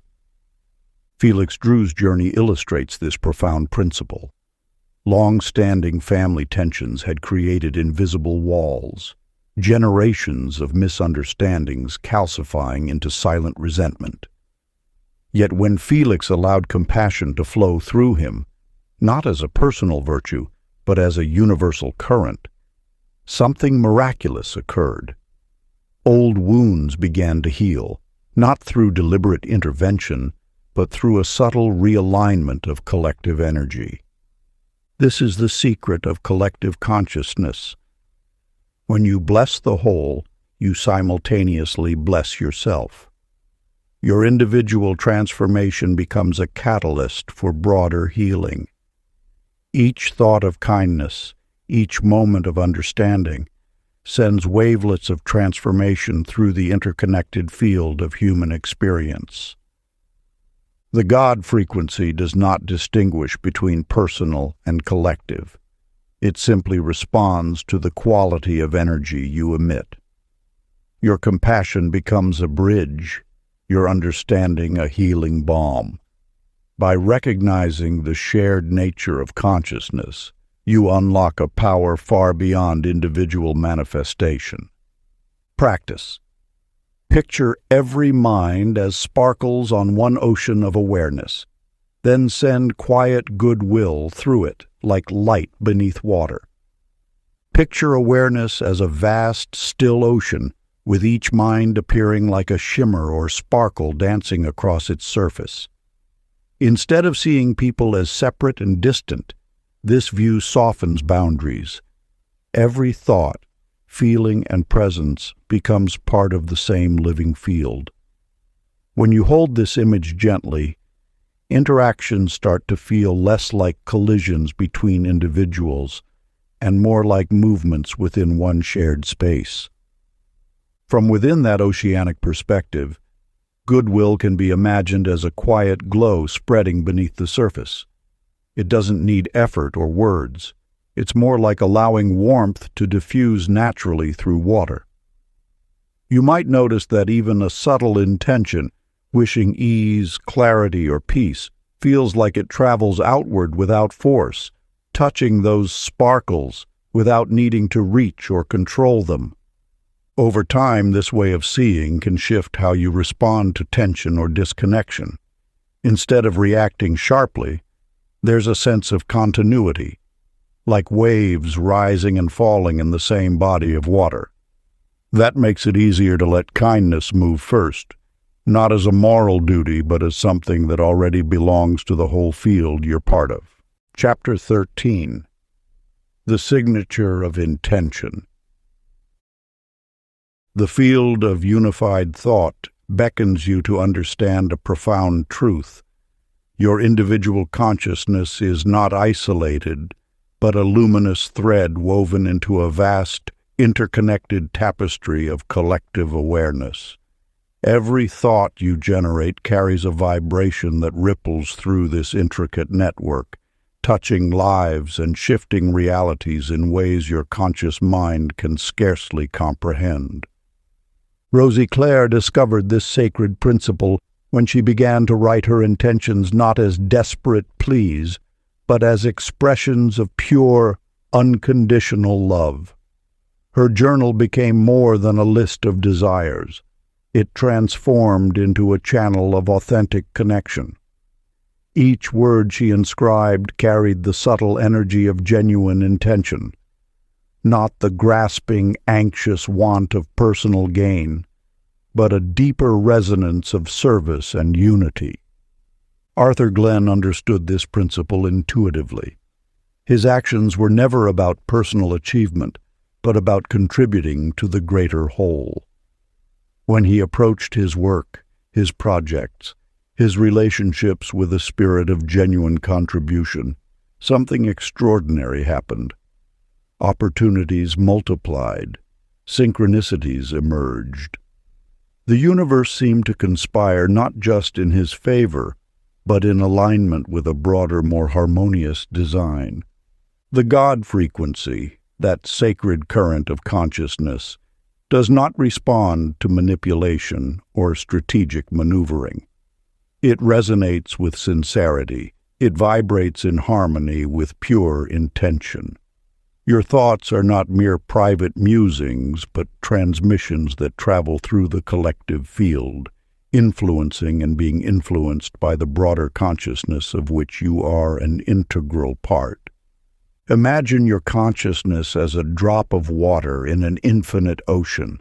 Felix Drew's journey illustrates this profound principle. Long-standing family tensions had created invisible walls, generations of misunderstandings calcifying into silent resentment. Yet when Felix allowed compassion to flow through him, not as a personal virtue, but as a universal current, something miraculous occurred. Old wounds began to heal, not through deliberate intervention, but through a subtle realignment of collective energy. This is the secret of collective consciousness. When you bless the whole, you simultaneously bless yourself. Your individual transformation becomes a catalyst for broader healing. Each thought of kindness, each moment of understanding, sends wavelets of transformation through the interconnected field of human experience. The God frequency does not distinguish between personal and collective. It simply responds to the quality of energy you emit. Your compassion becomes a bridge, your understanding a healing balm. By recognizing the shared nature of consciousness, you unlock a power far beyond individual manifestation. Practice. Picture every mind as sparkles on one ocean of awareness. Then send quiet goodwill through it like light beneath water. Picture awareness as a vast, still ocean, with each mind appearing like a shimmer or sparkle dancing across its surface. Instead of seeing people as separate and distant, this view softens boundaries. Every thought, feeling, and presence becomes part of the same living field. When you hold this image gently, interactions start to feel less like collisions between individuals and more like movements within one shared space. From within that oceanic perspective, goodwill can be imagined as a quiet glow spreading beneath the surface. It doesn't need effort or words. It's more like allowing warmth to diffuse naturally through water. You might notice that even a subtle intention, wishing ease, clarity, or peace, feels like it travels outward without force, touching those sparkles without needing to reach or control them. Over time, this way of seeing can shift how you respond to tension or disconnection. Instead of reacting sharply, there's a sense of continuity, like waves rising and falling in the same body of water. That makes it easier to let kindness move first, not as a moral duty, but as something that already belongs to the whole field you're part of. Chapter 13. The Signature of Intention. The field of unified thought beckons you to understand a profound truth. Your individual consciousness is not isolated, but a luminous thread woven into a vast, interconnected tapestry of collective awareness. Every thought you generate carries a vibration that ripples through this intricate network, touching lives and shifting realities in ways your conscious mind can scarcely comprehend. Rosie Clare discovered this sacred principle when she began to write her intentions not as desperate pleas, but as expressions of pure, unconditional love. Her journal became more than a list of desires. It transformed into a channel of authentic connection. Each word she inscribed carried the subtle energy of genuine intention, not the grasping, anxious want of personal gain, but a deeper resonance of service and unity. Arthur Glenn understood this principle intuitively. His actions were never about personal achievement, but about contributing to the greater whole. When he approached his work, his projects, his relationships with a spirit of genuine contribution, something extraordinary happened. Opportunities multiplied, synchronicities emerged. The universe seemed to conspire not just in his favor, but in alignment with a broader, more harmonious design. The God frequency, that sacred current of consciousness, does not respond to manipulation or strategic maneuvering. It resonates with sincerity. It vibrates in harmony with pure intention. Your thoughts are not mere private musings, but transmissions that travel through the collective field, influencing and being influenced by the broader consciousness of which you are an integral part. Imagine your consciousness as a drop of water in an infinite ocean.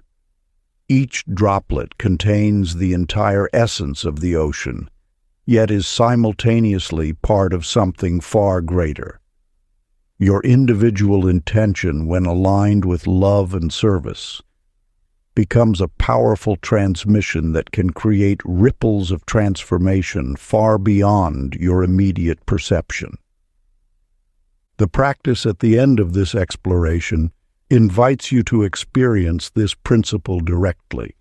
Each droplet contains the entire essence of the ocean, yet is simultaneously part of something far greater. Your individual intention, when aligned with love and service, becomes a powerful transmission that can create ripples of transformation far beyond your immediate perception. The practice at the end of this exploration invites you to experience this principle directly.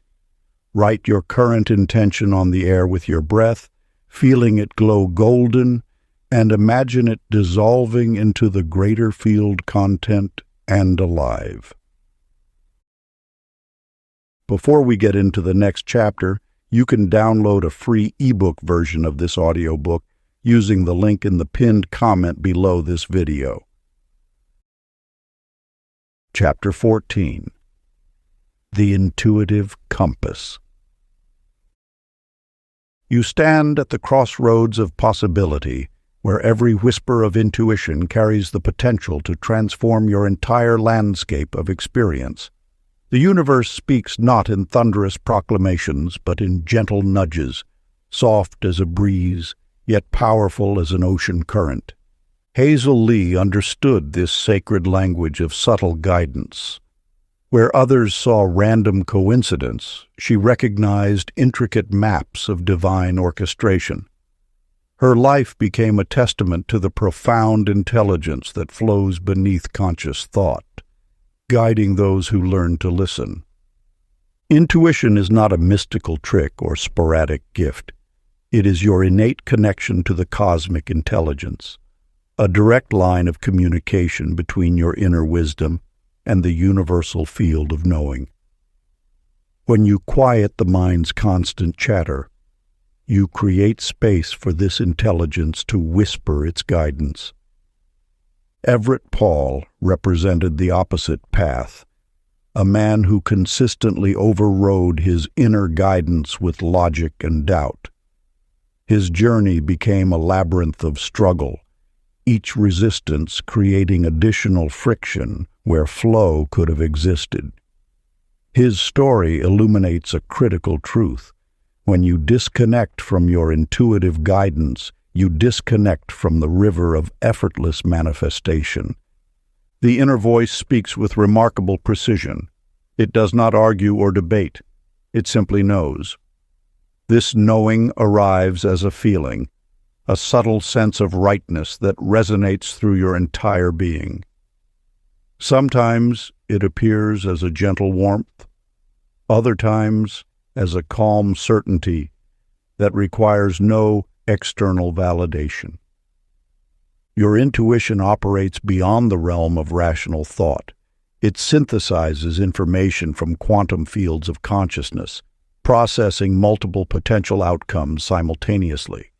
Write your current intention on the air with your breath, feeling it glow golden, and imagine it dissolving into the greater field content and alive. Before we get into the next chapter, you can download a free ebook version of this audiobook using the link in the pinned comment below this video. Chapter 14. The Intuitive Compass. You stand at the crossroads of possibility, where every whisper of intuition carries the potential to transform your entire landscape of experience. The universe speaks not in thunderous proclamations, but in gentle nudges, soft as a breeze, yet powerful as an ocean current. Hazel Lee understood this sacred language of subtle guidance. Where others saw random coincidence, she recognized intricate maps of divine orchestration. Her life became a testament to the profound intelligence that flows beneath conscious thought, guiding those who learn to listen. Intuition is not a mystical trick or sporadic gift. It is your innate connection to the cosmic intelligence, a direct line of communication between your inner wisdom and the universal field of knowing. When you quiet the mind's constant chatter, you create space for this intelligence to whisper its guidance. Everett Paul represented the opposite path, a man who consistently overrode his inner guidance with logic and doubt. His journey became a labyrinth of struggle, each resistance creating additional friction where flow could have existed. His story illuminates a critical truth. When you disconnect from your intuitive guidance, you disconnect from the river of effortless manifestation. The inner voice speaks with remarkable precision. It does not argue or debate. It simply knows. This knowing arrives as a feeling, a subtle sense of rightness that resonates through your entire being. Sometimes it appears as a gentle warmth, other times as a calm certainty that requires no external validation. Your intuition operates beyond the realm of rational thought. It synthesizes information from quantum fields of consciousness, processing multiple potential outcomes simultaneously.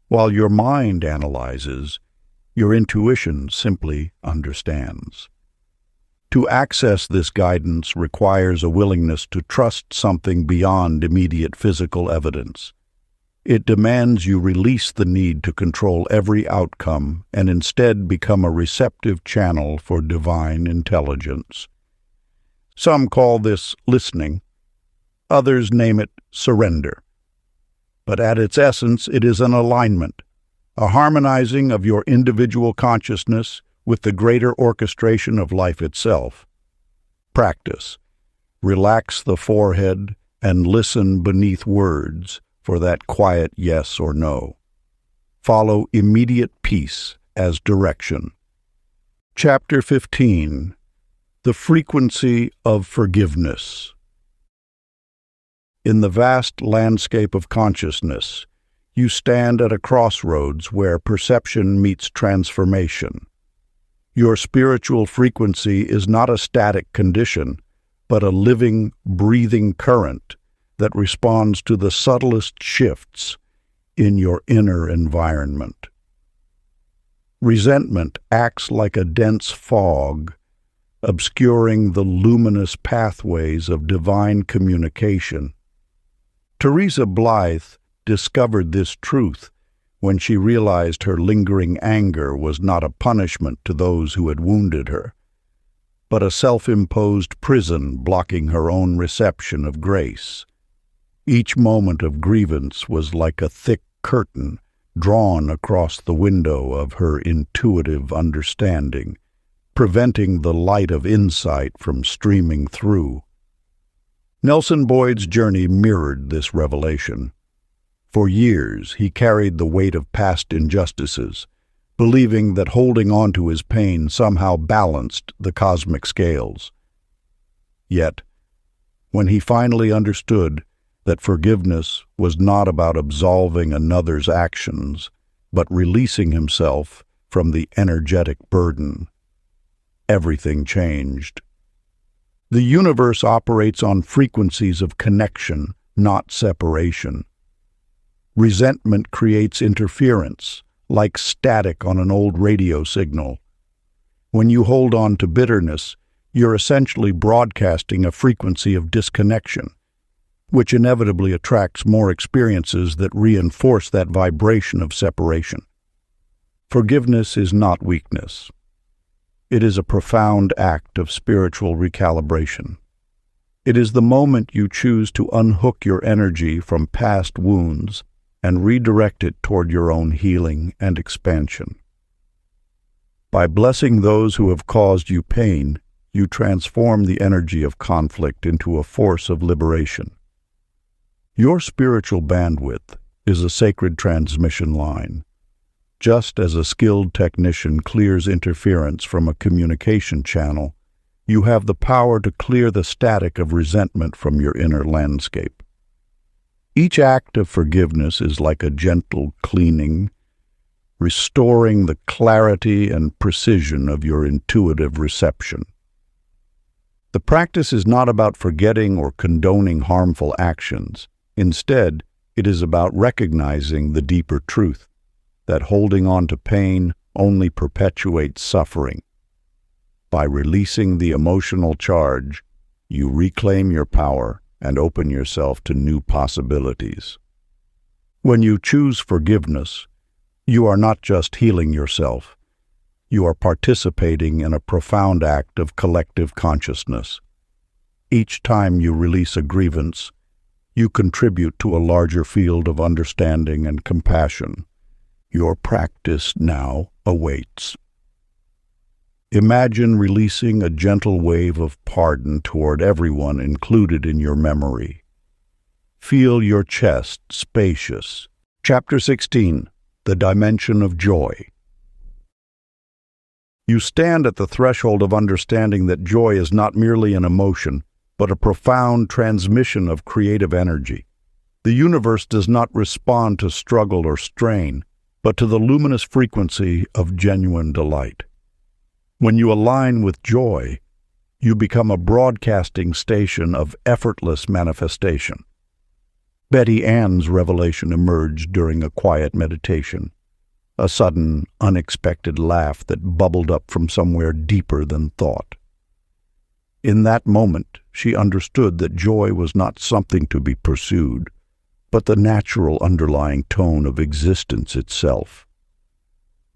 While your mind analyzes, your intuition simply understands. To access this guidance requires a willingness to trust something beyond immediate physical evidence. It demands you release the need to control every outcome and instead become a receptive channel for divine intelligence. Some call this listening. Others name it surrender. But at its essence, it is an alignment, a harmonizing of your individual consciousness with the greater orchestration of life itself. Practice. Relax the forehead and listen beneath words for that quiet yes or no. Follow immediate peace as direction. Chapter 15. The Frequency of Forgiveness. In the vast landscape of consciousness, you stand at a crossroads where perception meets transformation. Your spiritual frequency is not a static condition, but a living, breathing current that responds to the subtlest shifts in your inner environment. Resentment acts like a dense fog, obscuring the luminous pathways of divine communication. Teresa Blythe discovered this truth when she realized her lingering anger was not a punishment to those who had wounded her, but a self-imposed prison blocking her own reception of grace. Each moment of grievance was like a thick curtain drawn across the window of her intuitive understanding, preventing the light of insight from streaming through. Nelson Boyd's journey mirrored this revelation. For years, he carried the weight of past injustices, believing that holding on to his pain somehow balanced the cosmic scales. Yet, when he finally understood that forgiveness was not about absolving another's actions, but releasing himself from the energetic burden, everything changed. The universe operates on frequencies of connection, not separation. Resentment creates interference, like static on an old radio signal. When you hold on to bitterness, you're essentially broadcasting a frequency of disconnection, which inevitably attracts more experiences that reinforce that vibration of separation. Forgiveness is not weakness. It is a profound act of spiritual recalibration. It is the moment you choose to unhook your energy from past wounds and redirect it toward your own healing and expansion. By blessing those who have caused you pain, you transform the energy of conflict into a force of liberation. Your spiritual bandwidth is a sacred transmission line. Just as a skilled technician clears interference from a communication channel, you have the power to clear the static of resentment from your inner landscape. Each act of forgiveness is like a gentle cleaning, restoring the clarity and precision of your intuitive reception. The practice is not about forgetting or condoning harmful actions. Instead, it is about recognizing the deeper truth, that holding on to pain only perpetuates suffering. By releasing the emotional charge, you reclaim your power and open yourself to new possibilities. When you choose forgiveness, you are not just healing yourself. You are participating in a profound act of collective consciousness. Each time you release a grievance, you contribute to a larger field of understanding and compassion. Your practice now awaits. Imagine releasing a gentle wave of pardon toward everyone included in your memory. Feel your chest spacious. Chapter 16. The Dimension of Joy. You stand at the threshold of understanding that joy is not merely an emotion, but a profound transmission of creative energy. The universe does not respond to struggle or strain, but to the luminous frequency of genuine delight. When you align with joy, you become a broadcasting station of effortless manifestation. Betty Ann's revelation emerged during a quiet meditation, a sudden, unexpected laugh that bubbled up from somewhere deeper than thought. In that moment, she understood that joy was not something to be pursued, but the natural underlying tone of existence itself.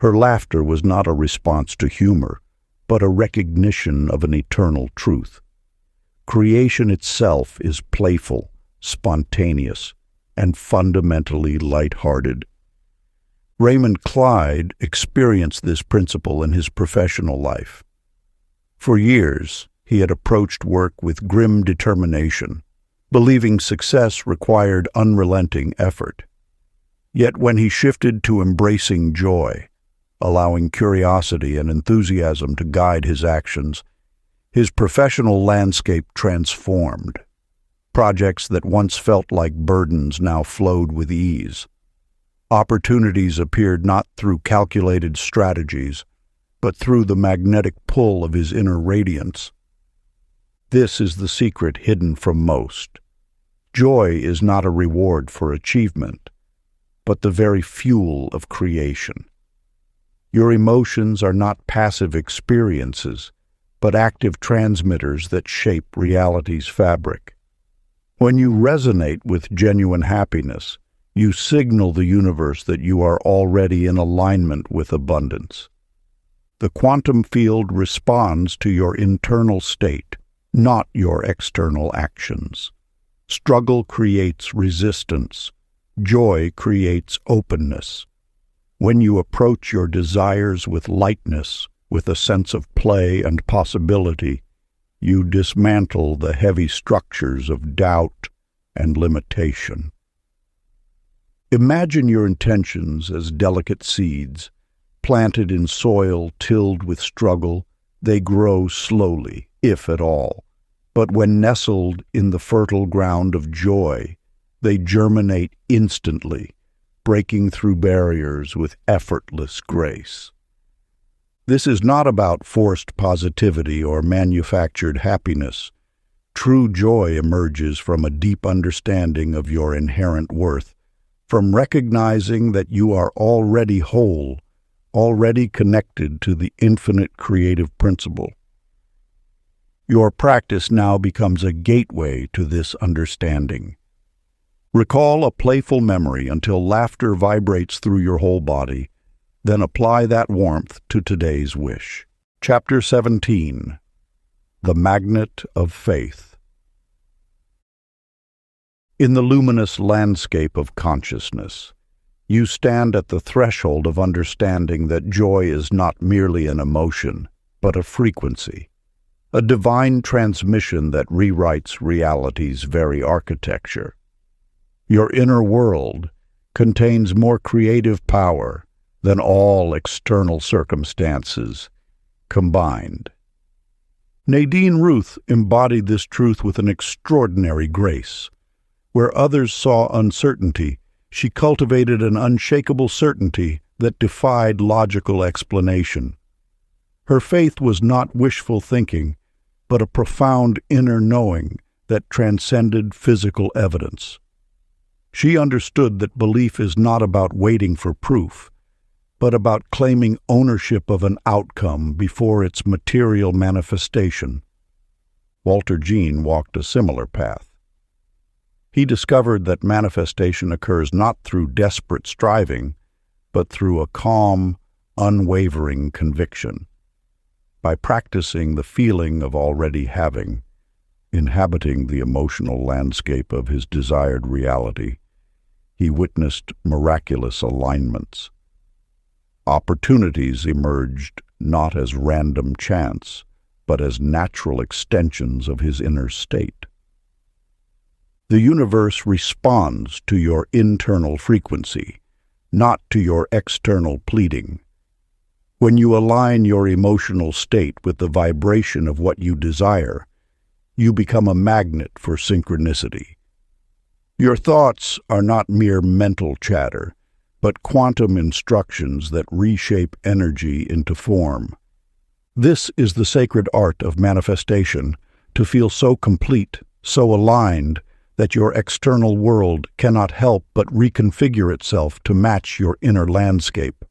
Her laughter was not a response to humor, but a recognition of an eternal truth. Creation itself is playful, spontaneous, and fundamentally light-hearted. Raymond Clyde experienced this principle in his professional life. For years, he had approached work with grim determination, believing success required unrelenting effort. Yet when he shifted to embracing joy, allowing curiosity and enthusiasm to guide his actions, his professional landscape transformed. Projects that once felt like burdens now flowed with ease. Opportunities appeared not through calculated strategies, but through the magnetic pull of his inner radiance. This is the secret hidden from most. Joy is not a reward for achievement, but the very fuel of creation. Your emotions are not passive experiences, but active transmitters that shape reality's fabric. When you resonate with genuine happiness, you signal the universe that you are already in alignment with abundance. The quantum field responds to your internal state, not your external actions. Struggle creates resistance. Joy creates openness. When you approach your desires with lightness, with a sense of play and possibility, you dismantle the heavy structures of doubt and limitation. Imagine your intentions as delicate seeds. Planted in soil tilled with struggle, they grow slowly, if at all. But when nestled in the fertile ground of joy, they germinate instantly, breaking through barriers with effortless grace. This is not about forced positivity or manufactured happiness. True joy emerges from a deep understanding of your inherent worth, from recognizing that you are already whole, already connected to the infinite creative principle. Your practice now becomes a gateway to this understanding. Recall a playful memory until laughter vibrates through your whole body, then apply that warmth to today's wish. Chapter 17. The Magnet of Faith. In the luminous landscape of consciousness, you stand at the threshold of understanding that joy is not merely an emotion, but a frequency, a divine transmission that rewrites reality's very architecture. Your inner world contains more creative power than all external circumstances combined. Nadine Ruth embodied this truth with an extraordinary grace. Where others saw uncertainty, she cultivated an unshakable certainty that defied logical explanation. Her faith was not wishful thinking, but a profound inner knowing that transcended physical evidence. She understood that belief is not about waiting for proof, but about claiming ownership of an outcome before its material manifestation. Walter Jean walked a similar path. He discovered that manifestation occurs not through desperate striving, but through a calm, unwavering conviction. By practicing the feeling of already having, inhabiting the emotional landscape of his desired reality, he witnessed miraculous alignments. Opportunities emerged not as random chance, but as natural extensions of his inner state. The universe responds to your internal frequency, not to your external pleading. When you align your emotional state with the vibration of what you desire, you become a magnet for synchronicity. Your thoughts are not mere mental chatter, but quantum instructions that reshape energy into form. This is the sacred art of manifestation, to feel so complete, so aligned, that your external world cannot help but reconfigure itself to match your inner landscape.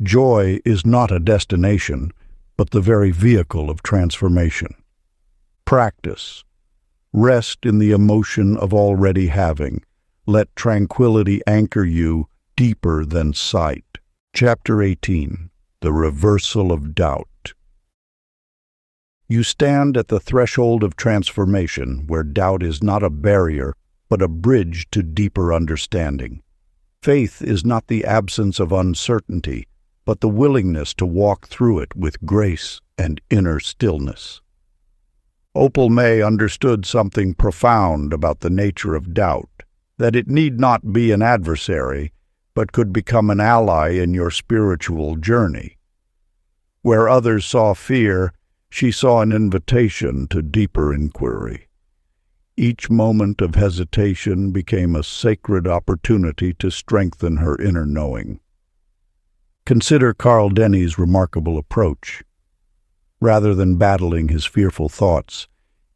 Joy is not a destination, but the very vehicle of transformation. Practice. Rest in the emotion of already having. Let tranquility anchor you deeper than sight. Chapter 18. The Reversal of Doubt. You stand at the threshold of transformation, where doubt is not a barrier, but a bridge to deeper understanding. Faith is not the absence of uncertainty, but the willingness to walk through it with grace and inner stillness. Opal May understood something profound about the nature of doubt, that it need not be an adversary, but could become an ally in your spiritual journey. Where others saw fear, she saw an invitation to deeper inquiry. Each moment of hesitation became a sacred opportunity to strengthen her inner knowing. Consider Carl Denny's remarkable approach. Rather than battling his fearful thoughts,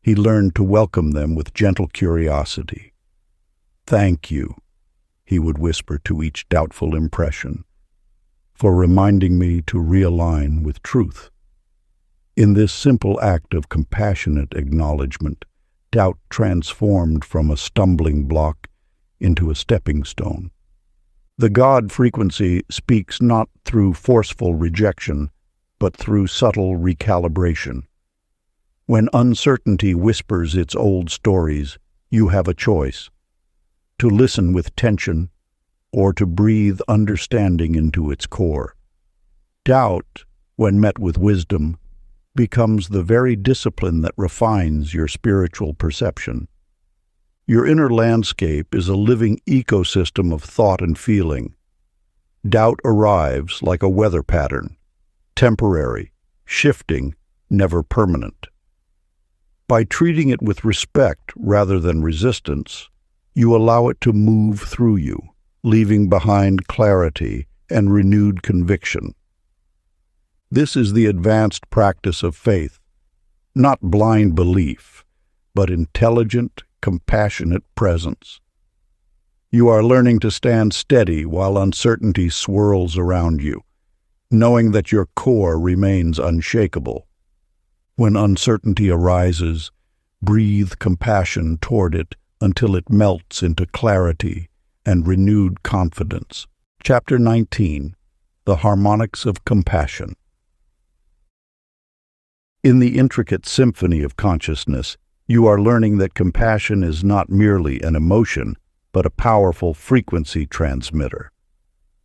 he learned to welcome them with gentle curiosity. "Thank you," he would whisper to each doubtful impression, "for reminding me to realign with truth." In this simple act of compassionate acknowledgement, doubt transformed from a stumbling block into a stepping stone. The God frequency speaks not through forceful rejection, but through subtle recalibration. When uncertainty whispers its old stories, you have a choice: to listen with tension or to breathe understanding into its core. Doubt, when met with wisdom, becomes the very discipline that refines your spiritual perception. Your inner landscape is a living ecosystem of thought and feeling. Doubt arrives like a weather pattern, temporary, shifting, never permanent. By treating it with respect rather than resistance, you allow it to move through you, leaving behind clarity and renewed conviction. This is the advanced practice of faith, not blind belief, but intelligent, compassionate presence. You are learning to stand steady while uncertainty swirls around you, knowing that your core remains unshakable. When uncertainty arises, breathe compassion toward it until it melts into clarity and renewed confidence. Chapter 19. The Harmonics of Compassion. In the intricate symphony of consciousness, you are learning that compassion is not merely an emotion, but a powerful frequency transmitter.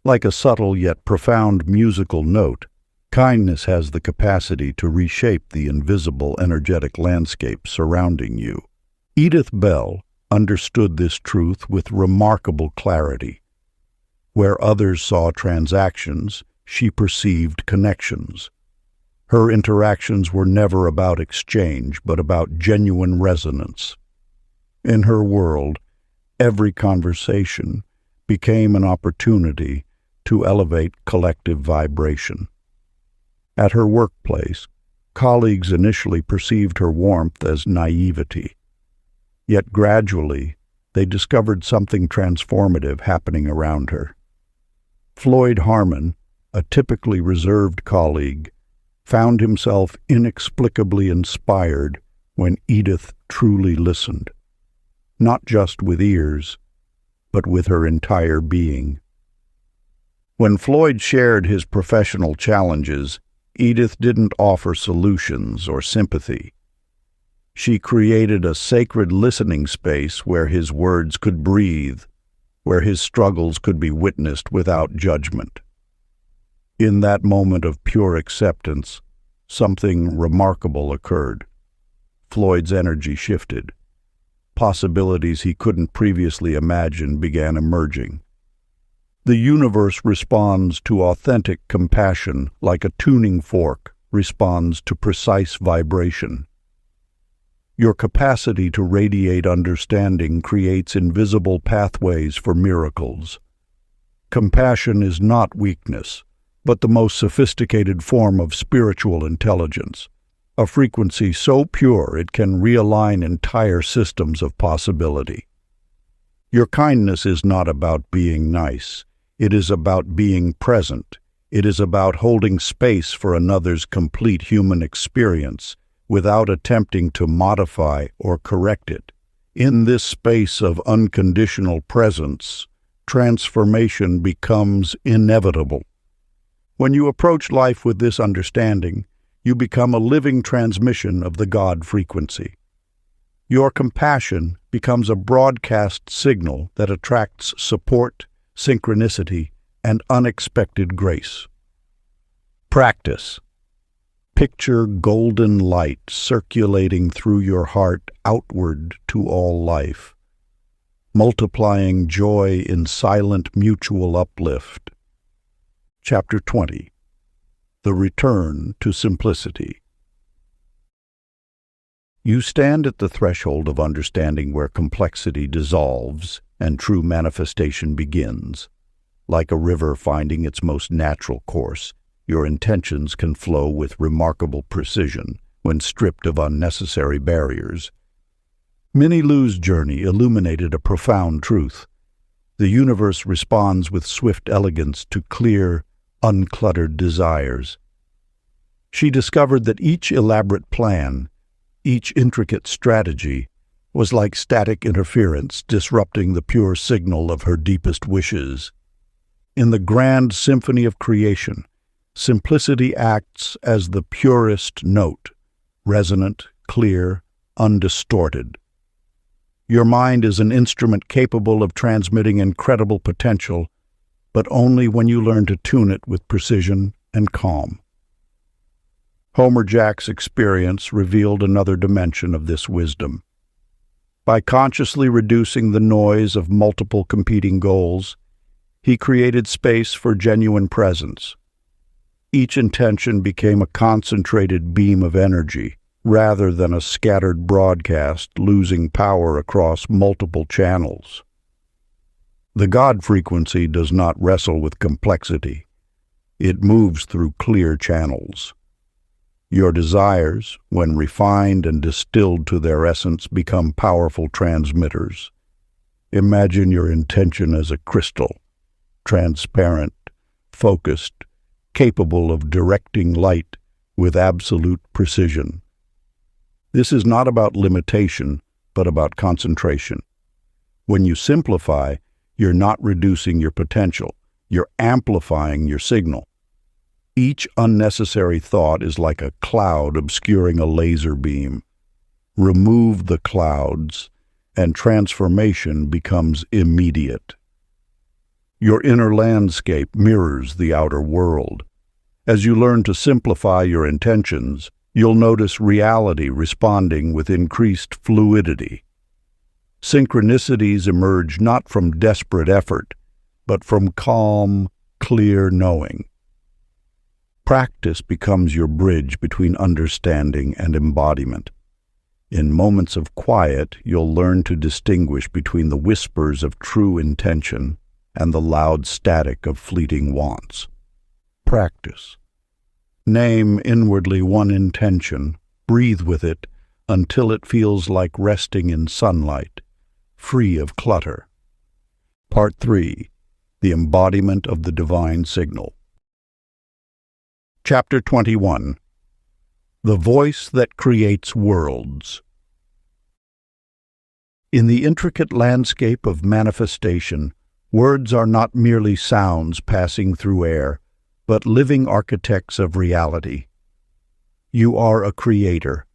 Like a subtle yet profound musical note, kindness has the capacity to reshape the invisible energetic landscape surrounding you. Edith Bell understood this truth with remarkable clarity. Where others saw transactions, she perceived connections. Her interactions were never about exchange, but about genuine resonance. In her world, every conversation became an opportunity to elevate collective vibration. At her workplace, colleagues initially perceived her warmth as naivety. Yet gradually, they discovered something transformative happening around her. Floyd Harmon, a typically reserved colleague, found himself inexplicably inspired when Edith truly listened, not just with ears, but with her entire being. When Floyd shared his professional challenges, Edith didn't offer solutions or sympathy. She created a sacred listening space where his words could breathe, where his struggles could be witnessed without judgment. In that moment of pure acceptance, something remarkable occurred. Floyd's energy shifted. Possibilities he couldn't previously imagine began emerging. The universe responds to authentic compassion like a tuning fork responds to precise vibration. Your capacity to radiate understanding creates invisible pathways for miracles. Compassion is not weakness, but the most sophisticated form of spiritual intelligence, a frequency so pure it can realign entire systems of possibility. Your kindness is not about being nice. It is about being present. It is about holding space for another's complete human experience without attempting to modify or correct it. In this space of unconditional presence, transformation becomes inevitable. When you approach life with this understanding, you become a living transmission of the God frequency. Your compassion becomes a broadcast signal that attracts support, synchronicity, and unexpected grace. Practice. Picture golden light circulating through your heart outward to all life, multiplying joy in silent mutual uplift. Chapter 20. The Return to Simplicity. You stand at the threshold of understanding where complexity dissolves and true manifestation begins. Like a river finding its most natural course, your intentions can flow with remarkable precision when stripped of unnecessary barriers. Minnie Lou's journey illuminated a profound truth. The universe responds with swift elegance to clear, uncluttered desires. She discovered that each elaborate plan, each intricate strategy, was like static interference disrupting the pure signal of her deepest wishes. In the grand symphony of creation, simplicity acts as the purest note, resonant, clear, undistorted. Your mind is an instrument capable of transmitting incredible potential, but only when you learn to tune it with precision and calm. Homer Jack's experience revealed another dimension of this wisdom. By consciously reducing the noise of multiple competing goals, he created space for genuine presence. Each intention became a concentrated beam of energy, rather than a scattered broadcast losing power across multiple channels. The God frequency does not wrestle with complexity. It moves through clear channels. Your desires, when refined and distilled to their essence, become powerful transmitters. Imagine your intention as a crystal, transparent, focused, capable of directing light with absolute precision. This is not about limitation, but about concentration. When you simplify, you're not reducing your potential, you're amplifying your signal. Each unnecessary thought is like a cloud obscuring a laser beam. Remove the clouds, and transformation becomes immediate. Your inner landscape mirrors the outer world. As you learn to simplify your intentions, you'll notice reality responding with increased fluidity. Synchronicities emerge not from desperate effort, but from calm, clear knowing. Practice becomes your bridge between understanding and embodiment. In moments of quiet, you'll learn to distinguish between the whispers of true intention and the loud static of fleeting wants. Practice. Name inwardly one intention, breathe with it until it feels like resting in sunlight, free of clutter. Part 3. The Embodiment of the Divine Signal. Chapter 21. The Voice That Creates Worlds. In the intricate landscape of manifestation, words are not merely sounds passing through air, but living architects of reality. You are a creator,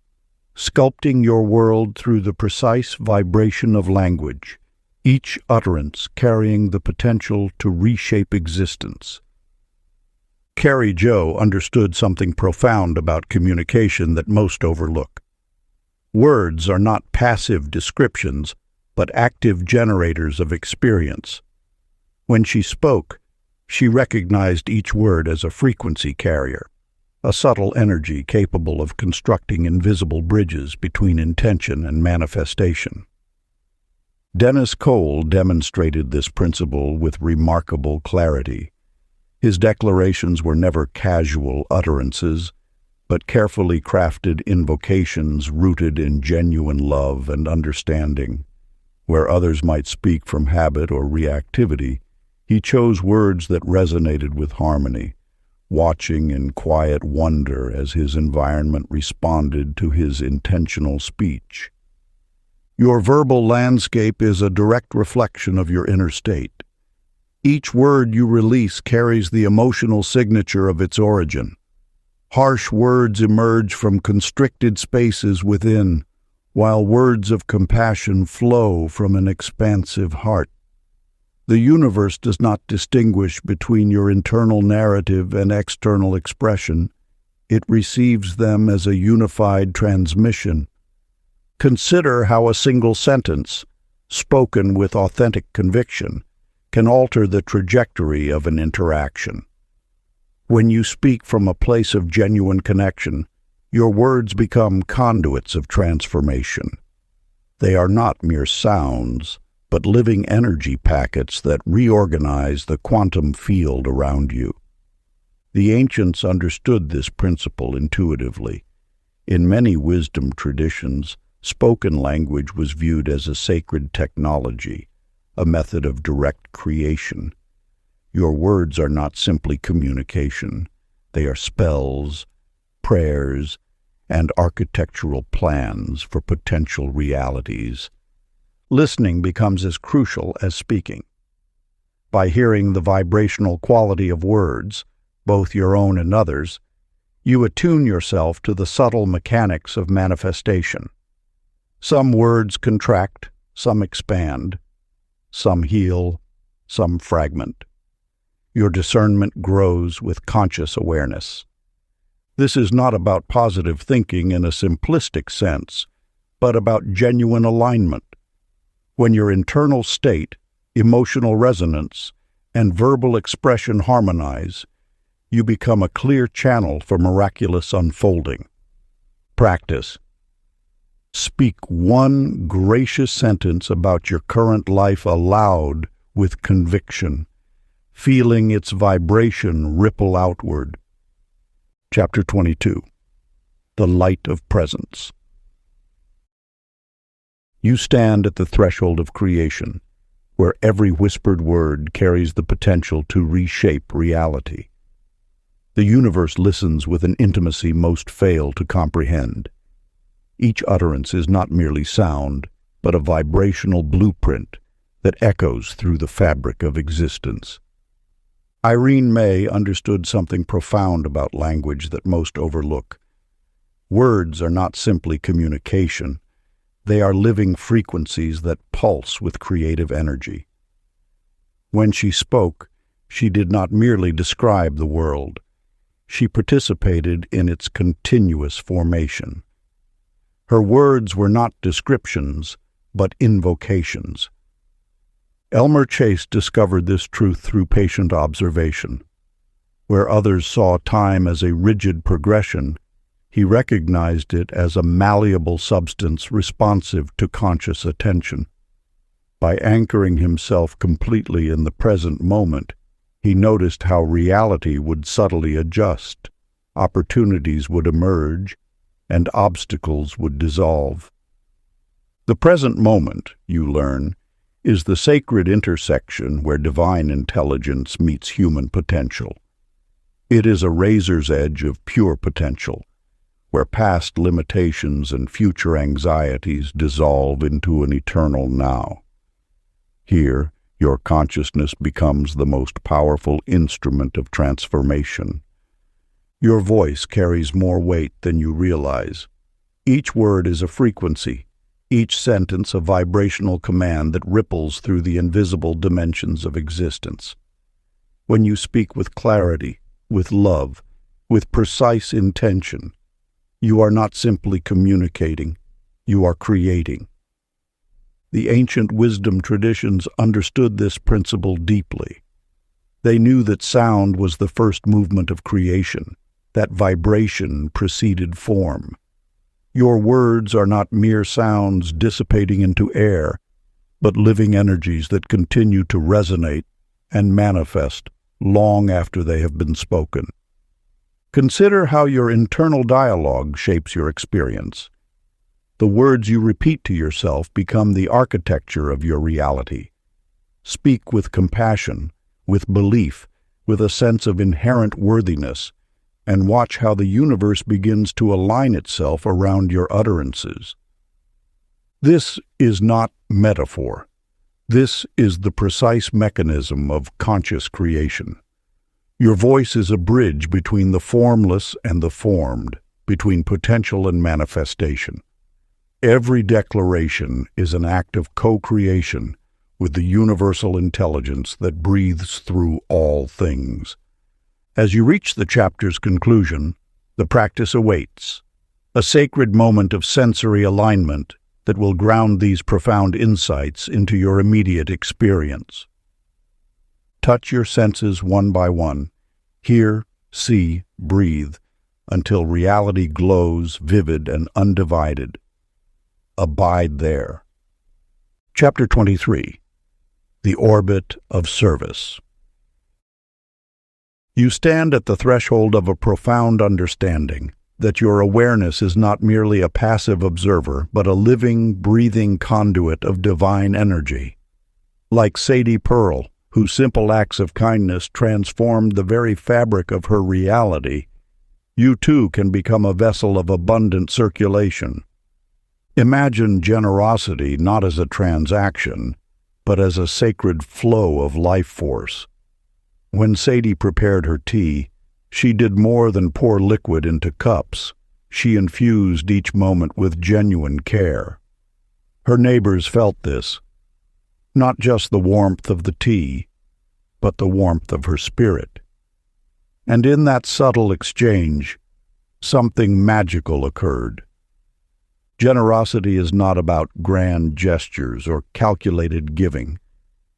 sculpting your world through the precise vibration of language, each utterance carrying the potential to reshape existence. Carrie Jo understood something profound about communication that most overlook. Words are not passive descriptions, but active generators of experience. When she spoke, she recognized each word as a frequency carrier, a subtle energy capable of constructing invisible bridges between intention and manifestation. Dennis Cole demonstrated this principle with remarkable clarity. His declarations were never casual utterances, but carefully crafted invocations rooted in genuine love and understanding. Where others might speak from habit or reactivity, he chose words that resonated with harmony, watching in quiet wonder as his environment responded to his intentional speech. Your verbal landscape is a direct reflection of your inner state. Each word you release carries the emotional signature of its origin. Harsh words emerge from constricted spaces within, while words of compassion flow from an expansive heart. The universe does not distinguish between your internal narrative and external expression. It receives them as a unified transmission. Consider how a single sentence, spoken with authentic conviction, can alter the trajectory of an interaction. When you speak from a place of genuine connection, your words become conduits of transformation. They are not mere sounds, but living energy packets that reorganize the quantum field around you. The ancients understood this principle intuitively. In many wisdom traditions, spoken language was viewed as a sacred technology, a method of direct creation. Your words are not simply communication. They are spells, prayers, and architectural plans for potential realities. Listening becomes as crucial as speaking. By hearing the vibrational quality of words, both your own and others, you attune yourself to the subtle mechanics of manifestation. Some words contract, some expand, some heal, some fragment. Your discernment grows with conscious awareness. This is not about positive thinking in a simplistic sense, but about genuine alignment. When your internal state, emotional resonance, and verbal expression harmonize, you become a clear channel for miraculous unfolding. Practice. Speak one gracious sentence about your current life aloud with conviction, feeling its vibration ripple outward. Chapter 22. The Light of Presence. You stand at the threshold of creation, where every whispered word carries the potential to reshape reality. The universe listens with an intimacy most fail to comprehend. Each utterance is not merely sound, but a vibrational blueprint that echoes through the fabric of existence. Irene May understood something profound about language that most overlook. Words are not simply communication. They are living frequencies that pulse with creative energy. When she spoke, she did not merely describe the world. She participated in its continuous formation. Her words were not descriptions, but invocations. Elmer Chase discovered this truth through patient observation. Where others saw time as a rigid progression, he recognized it as a malleable substance responsive to conscious attention. By anchoring himself completely in the present moment, he noticed how reality would subtly adjust, opportunities would emerge, and obstacles would dissolve. The present moment, you learn, is the sacred intersection where divine intelligence meets human potential. It is a razor's edge of pure potential, where past limitations and future anxieties dissolve into an eternal now. Here, your consciousness becomes the most powerful instrument of transformation. Your voice carries more weight than you realize. Each word is a frequency, each sentence a vibrational command that ripples through the invisible dimensions of existence. When you speak with clarity, with love, with precise intention, you are not simply communicating, you are creating. The ancient wisdom traditions understood this principle deeply. They knew that sound was the first movement of creation, that vibration preceded form. Your words are not mere sounds dissipating into air, but living energies that continue to resonate and manifest long after they have been spoken. Consider how your internal dialogue shapes your experience. The words you repeat to yourself become the architecture of your reality. Speak with compassion, with belief, with a sense of inherent worthiness, and watch how the universe begins to align itself around your utterances. This is not metaphor. This is the precise mechanism of conscious creation. Your voice is a bridge between the formless and the formed, between potential and manifestation. Every declaration is an act of co-creation with the universal intelligence that breathes through all things. As you reach the chapter's conclusion, the practice awaits, a sacred moment of sensory alignment that will ground these profound insights into your immediate experience. Touch your senses one by one, hear, see, breathe, until reality glows vivid and undivided. Abide there. Chapter 23. The Orbit of Service. You stand at the threshold of a profound understanding that your awareness is not merely a passive observer, but a living, breathing conduit of divine energy. Like Sadie Pearl, whose simple acts of kindness transformed the very fabric of her reality, you too can become a vessel of abundant circulation. Imagine generosity not as a transaction, but as a sacred flow of life force. When Sadie prepared her tea, she did more than pour liquid into cups. She infused each moment with genuine care. Her neighbors felt this, not just the warmth of the tea, but the warmth of her spirit. And in that subtle exchange, something magical occurred. Generosity is not about grand gestures or calculated giving.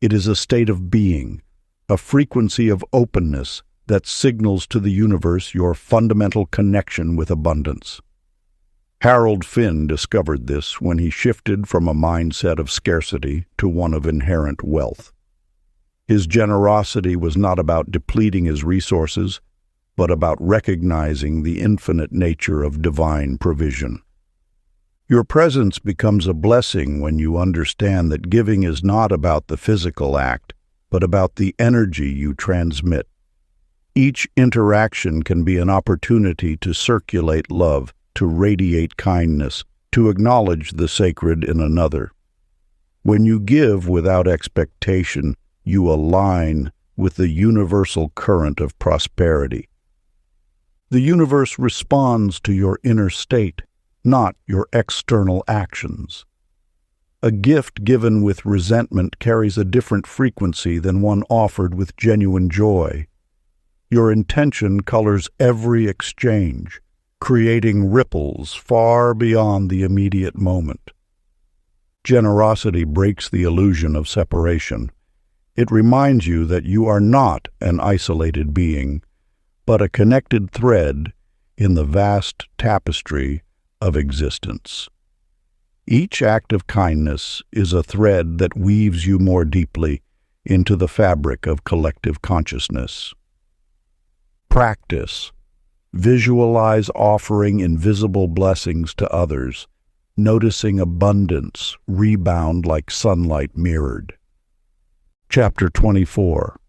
It is a state of being, a frequency of openness that signals to the universe your fundamental connection with abundance. Harold Finn discovered this when he shifted from a mindset of scarcity to one of inherent wealth. His generosity was not about depleting his resources, but about recognizing the infinite nature of divine provision. Your presence becomes a blessing when you understand that giving is not about the physical act, but about the energy you transmit. Each interaction can be an opportunity to circulate love, to radiate kindness, to acknowledge the sacred in another. When you give without expectation, you align with the universal current of prosperity. The universe responds to your inner state, not your external actions. A gift given with resentment carries a different frequency than one offered with genuine joy. Your intention colors every exchange, creating ripples far beyond the immediate moment. Generosity breaks the illusion of separation. It reminds you that you are not an isolated being, but a connected thread in the vast tapestry of existence. Each act of kindness is a thread that weaves you more deeply into the fabric of collective consciousness. Practice. Visualize offering invisible blessings to others, noticing abundance rebound like sunlight mirrored. Chapter 24.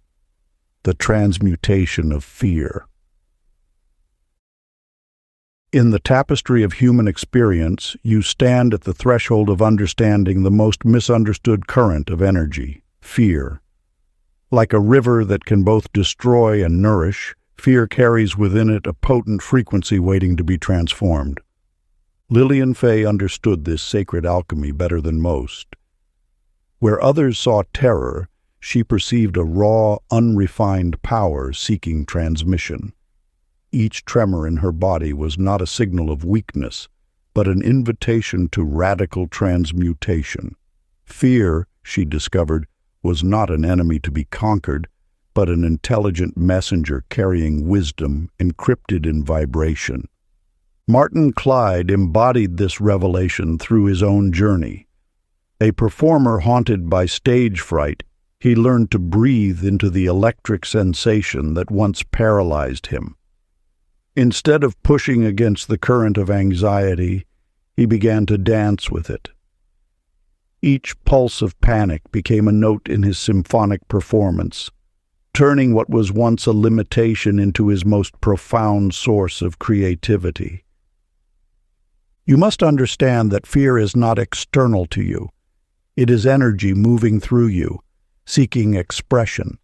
The Transmutation of Fear. In the tapestry of human experience, you stand at the threshold of understanding the most misunderstood current of energy, fear. Like a river that can both destroy and nourish, fear carries within it a potent frequency waiting to be transformed. Lillian Fay understood this sacred alchemy better than most. Where others saw terror, she perceived a raw, unrefined power seeking transmission. Each tremor in her body was not a signal of weakness, but an invitation to radical transmutation. Fear, she discovered, was not an enemy to be conquered, but an intelligent messenger carrying wisdom encrypted in vibration. Martin Clyde embodied this revelation through his own journey. A performer haunted by stage fright, he learned to breathe into the electric sensation that once paralyzed him. Instead of pushing against the current of anxiety, he began to dance with it. Each pulse of panic became a note in his symphonic performance, turning what was once a limitation into his most profound source of creativity. You must understand that fear is not external to you. It is energy moving through you, seeking expression.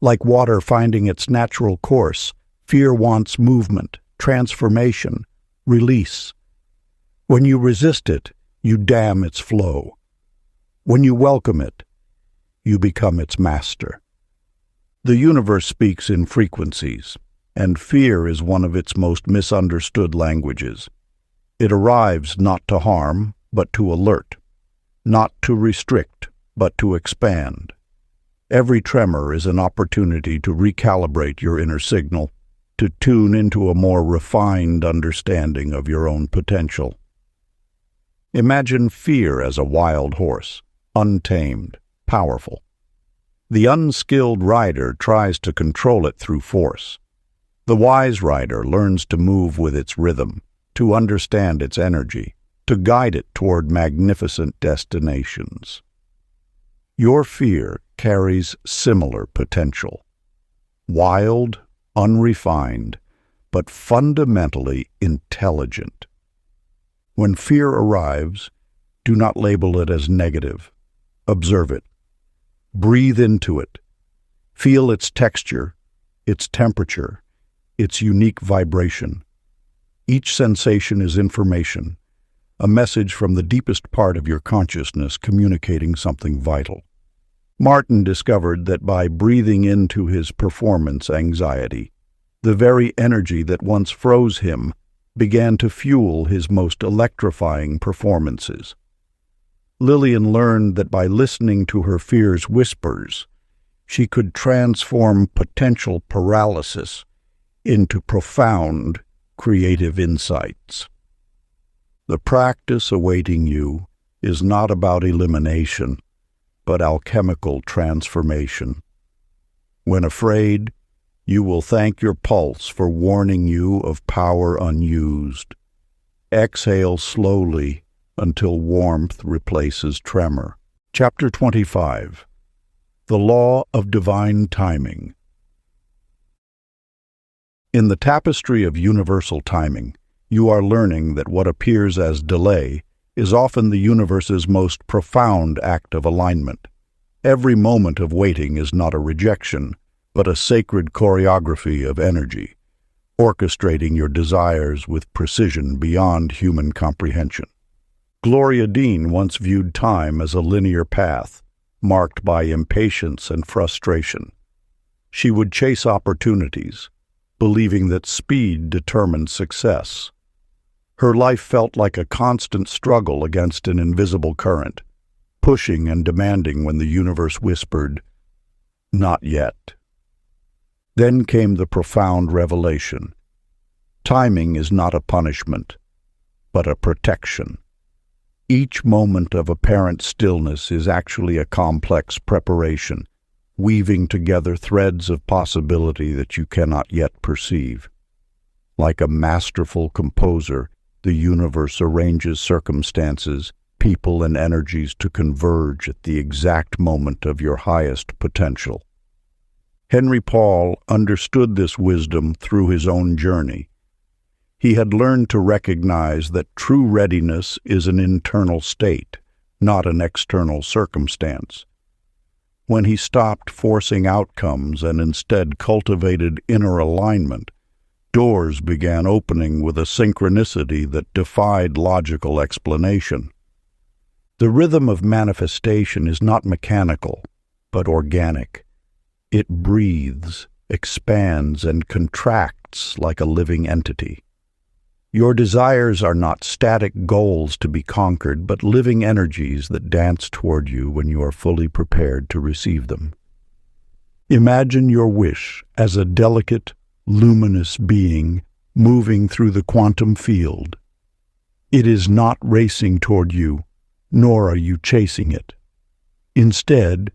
Like water finding its natural course, fear wants movement, transformation, release. When you resist it, you dam its flow. When you welcome it, you become its master. The universe speaks in frequencies, and fear is one of its most misunderstood languages. It arrives not to harm, but to alert, not to restrict, but to expand. Every tremor is an opportunity to recalibrate your inner signal, to tune into a more refined understanding of your own potential. Imagine fear as a wild horse, untamed, powerful. The unskilled rider tries to control it through force. The wise rider learns to move with its rhythm, to understand its energy, to guide it toward magnificent destinations. Your fear carries similar potential. Wild, unrefined, but fundamentally intelligent. When fear arrives, do not label it as negative. Observe it. Breathe into it. Feel its texture, its temperature, its unique vibration. Each sensation is information, a message from the deepest part of your consciousness communicating something vital. Martin discovered that by breathing into his performance anxiety, the very energy that once froze him began to fuel his most electrifying performances. Lillian learned that by listening to her fear's whispers, she could transform potential paralysis into profound creative insights. The practice awaiting you is not about elimination, but alchemical transformation. When afraid, you will thank your pulse for warning you of power unused. Exhale slowly until warmth replaces tremor. Chapter 25. The Law of Divine Timing. In the tapestry of universal timing, you are learning that what appears as delay is often the universe's most profound act of alignment. Every moment of waiting is not a rejection, but a sacred choreography of energy, orchestrating your desires with precision beyond human comprehension. Gloria Dean once viewed time as a linear path, marked by impatience and frustration. She would chase opportunities, believing that speed determined success. Her life felt like a constant struggle against an invisible current, pushing and demanding when the universe whispered, "Not yet." Then came the profound revelation. Timing is not a punishment, but a protection. Each moment of apparent stillness is actually a complex preparation, weaving together threads of possibility that you cannot yet perceive. Like a masterful composer, the universe arranges circumstances, people, and energies to converge at the exact moment of your highest potential. Henry Paul understood this wisdom through his own journey. He had learned to recognize that true readiness is an internal state, not an external circumstance. When he stopped forcing outcomes and instead cultivated inner alignment, doors began opening with a synchronicity that defied logical explanation. The rhythm of manifestation is not mechanical, but organic. It breathes, expands, and contracts like a living entity. Your desires are not static goals to be conquered, but living energies that dance toward you when you are fully prepared to receive them. Imagine your wish as a delicate, luminous being moving through the quantum field. It is not racing toward you, nor are you chasing it. Instead,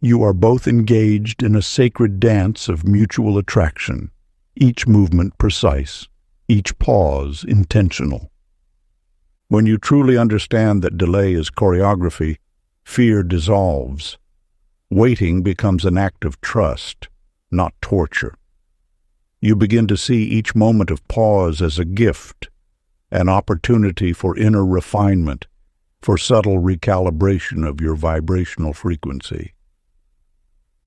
you are both engaged in a sacred dance of mutual attraction, each movement precise, each pause intentional. When you truly understand that delay is choreography, fear dissolves. Waiting becomes an act of trust, not torture. You begin to see each moment of pause as a gift, an opportunity for inner refinement, for subtle recalibration of your vibrational frequency.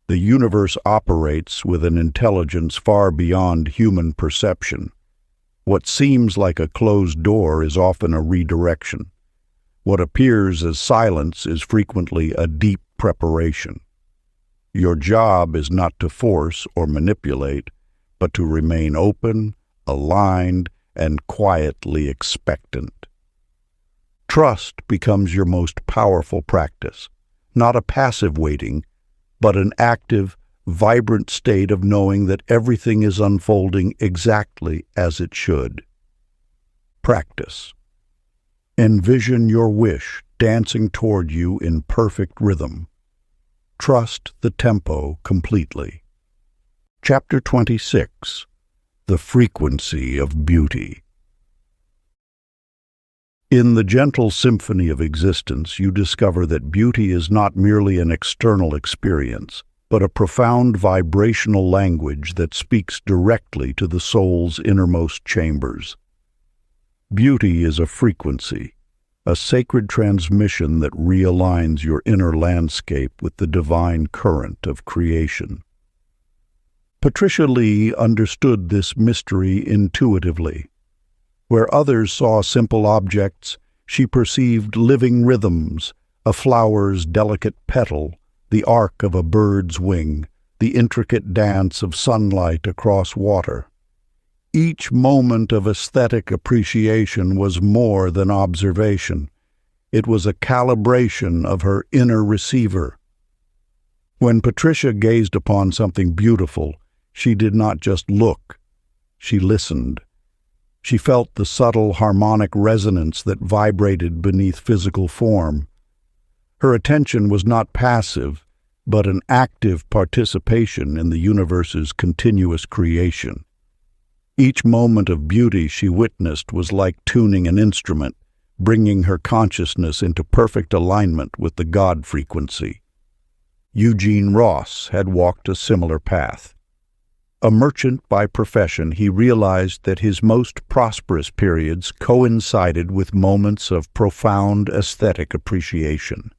The universe operates with an intelligence far beyond human perception. What seems like a closed door is often a redirection. What appears as silence is frequently a deep preparation. Your job is not to force or manipulate, but to remain open, aligned, and quietly expectant. Trust becomes your most powerful practice, not a passive waiting, but an active, vibrant state of knowing that everything is unfolding exactly as it should. Practice. Envision your wish dancing toward you in perfect rhythm. Trust the tempo completely. Chapter 26. The Frequency of Beauty. In the gentle symphony of existence, you discover that beauty is not merely an external experience, but a profound vibrational language that speaks directly to the soul's innermost chambers. Beauty is a frequency, a sacred transmission that realigns your inner landscape with the divine current of creation. Patricia Lee understood this mystery intuitively. Where others saw simple objects, she perceived living rhythms, a flower's delicate petal, the arc of a bird's wing, the intricate dance of sunlight across water. Each moment of aesthetic appreciation was more than observation. It was a calibration of her inner receiver. When Patricia gazed upon something beautiful, she did not just look, she listened. She felt the subtle harmonic resonance that vibrated beneath physical form. Her attention was not passive, but an active participation in the universe's continuous creation. Each moment of beauty she witnessed was like tuning an instrument, bringing her consciousness into perfect alignment with the God frequency. Eugene Ross had walked a similar path. A merchant by profession, he realized that his most prosperous periods coincided with moments of profound aesthetic appreciation.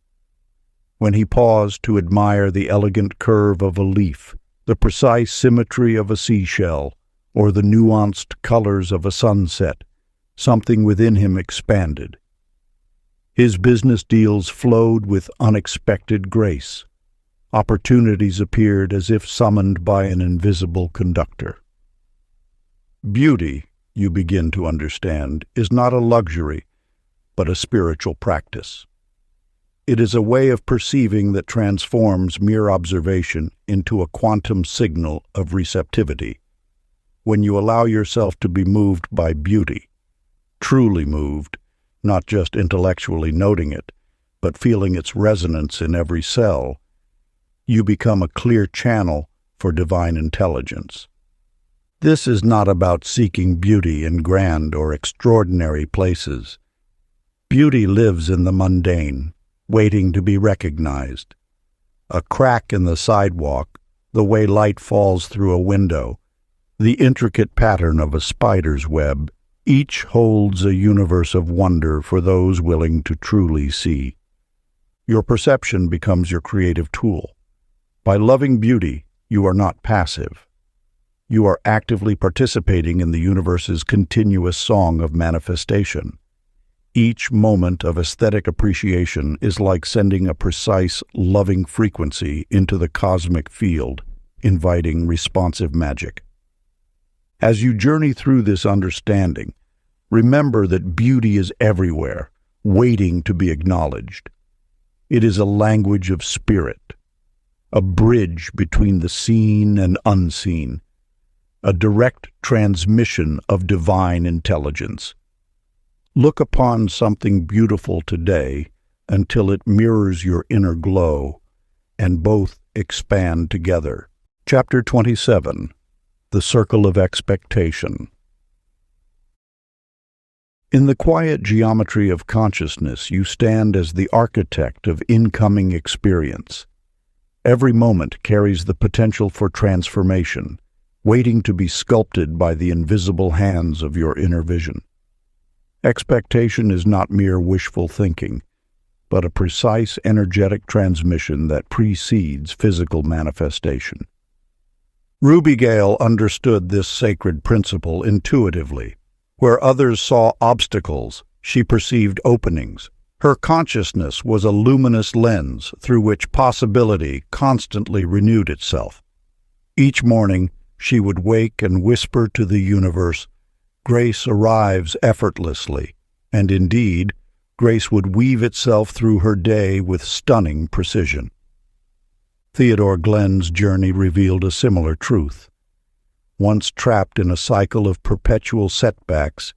When he paused to admire the elegant curve of a leaf, the precise symmetry of a seashell, or the nuanced colors of a sunset, something within him expanded. His business deals flowed with unexpected grace. Opportunities appeared as if summoned by an invisible conductor. Beauty, you begin to understand, is not a luxury, but a spiritual practice. It is a way of perceiving that transforms mere observation into a quantum signal of receptivity. When you allow yourself to be moved by beauty, truly moved, not just intellectually noting it, but feeling its resonance in every cell, you become a clear channel for divine intelligence. This is not about seeking beauty in grand or extraordinary places. Beauty lives in the mundane, waiting to be recognized. A crack in the sidewalk, the way light falls through a window, the intricate pattern of a spider's web, each holds a universe of wonder for those willing to truly see. Your perception becomes your creative tool. By loving beauty, you are not passive. You are actively participating in the universe's continuous song of manifestation. Each moment of aesthetic appreciation is like sending a precise, loving frequency into the cosmic field, inviting responsive magic. As you journey through this understanding, remember that beauty is everywhere, waiting to be acknowledged. It is a language of spirit, a bridge between the seen and unseen, a direct transmission of divine intelligence. Look upon something beautiful today until it mirrors your inner glow, and both expand together. Chapter 27. The Circle of Expectation. In the quiet geometry of consciousness, you stand as the architect of incoming experience. Every moment carries the potential for transformation, waiting to be sculpted by the invisible hands of your inner vision. Expectation is not mere wishful thinking, but a precise energetic transmission that precedes physical manifestation. Ruby Gale understood this sacred principle intuitively. Where others saw obstacles, she perceived openings. Her consciousness was a luminous lens through which possibility constantly renewed itself. Each morning, she would wake and whisper to the universe, "Grace arrives effortlessly," and indeed, grace would weave itself through her day with stunning precision. Theodore Glenn's journey revealed a similar truth. Once trapped in a cycle of perpetual setbacks,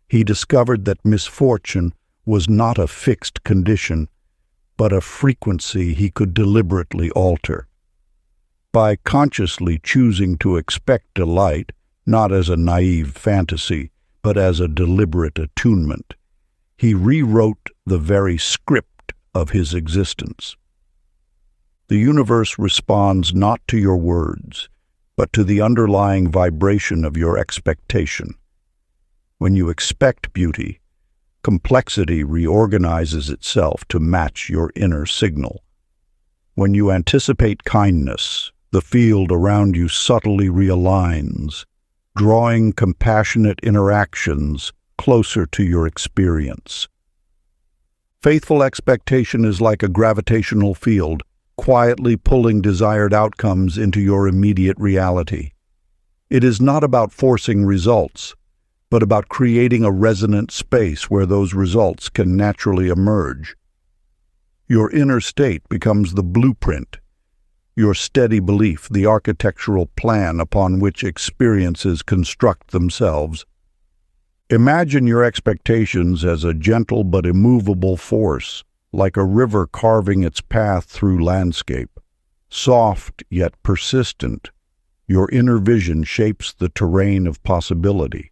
he discovered that misfortune was not a fixed condition, but a frequency he could deliberately alter. By consciously choosing to expect delight, not as a naive fantasy, but as a deliberate attunement, he rewrote the very script of his existence. The universe responds not to your words, but to the underlying vibration of your expectation. When you expect beauty, complexity reorganizes itself to match your inner signal. When you anticipate kindness, the field around you subtly realigns, drawing compassionate interactions closer to your experience. Faithful expectation is like a gravitational field, quietly pulling desired outcomes into your immediate reality. It is not about forcing results, but about creating a resonant space where those results can naturally emerge. Your inner state becomes the blueprint, your steady belief, the architectural plan upon which experiences construct themselves. Imagine your expectations as a gentle but immovable force, like a river carving its path through landscape. Soft yet persistent, your inner vision shapes the terrain of possibility.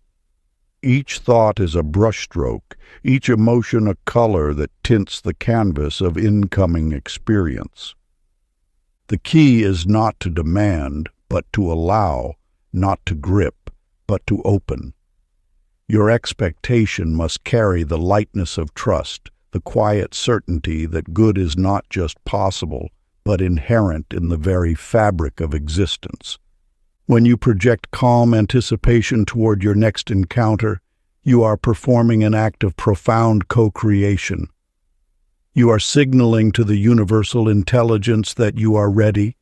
Each thought is a brushstroke, each emotion a color that tints the canvas of incoming experience. The key is not to demand, but to allow, not to grip, but to open. Your expectation must carry the lightness of trust, the quiet certainty that good is not just possible, but inherent in the very fabric of existence. When you project calm anticipation toward your next encounter, you are performing an act of profound co-creation. You are signaling to the universal intelligence that you are ready,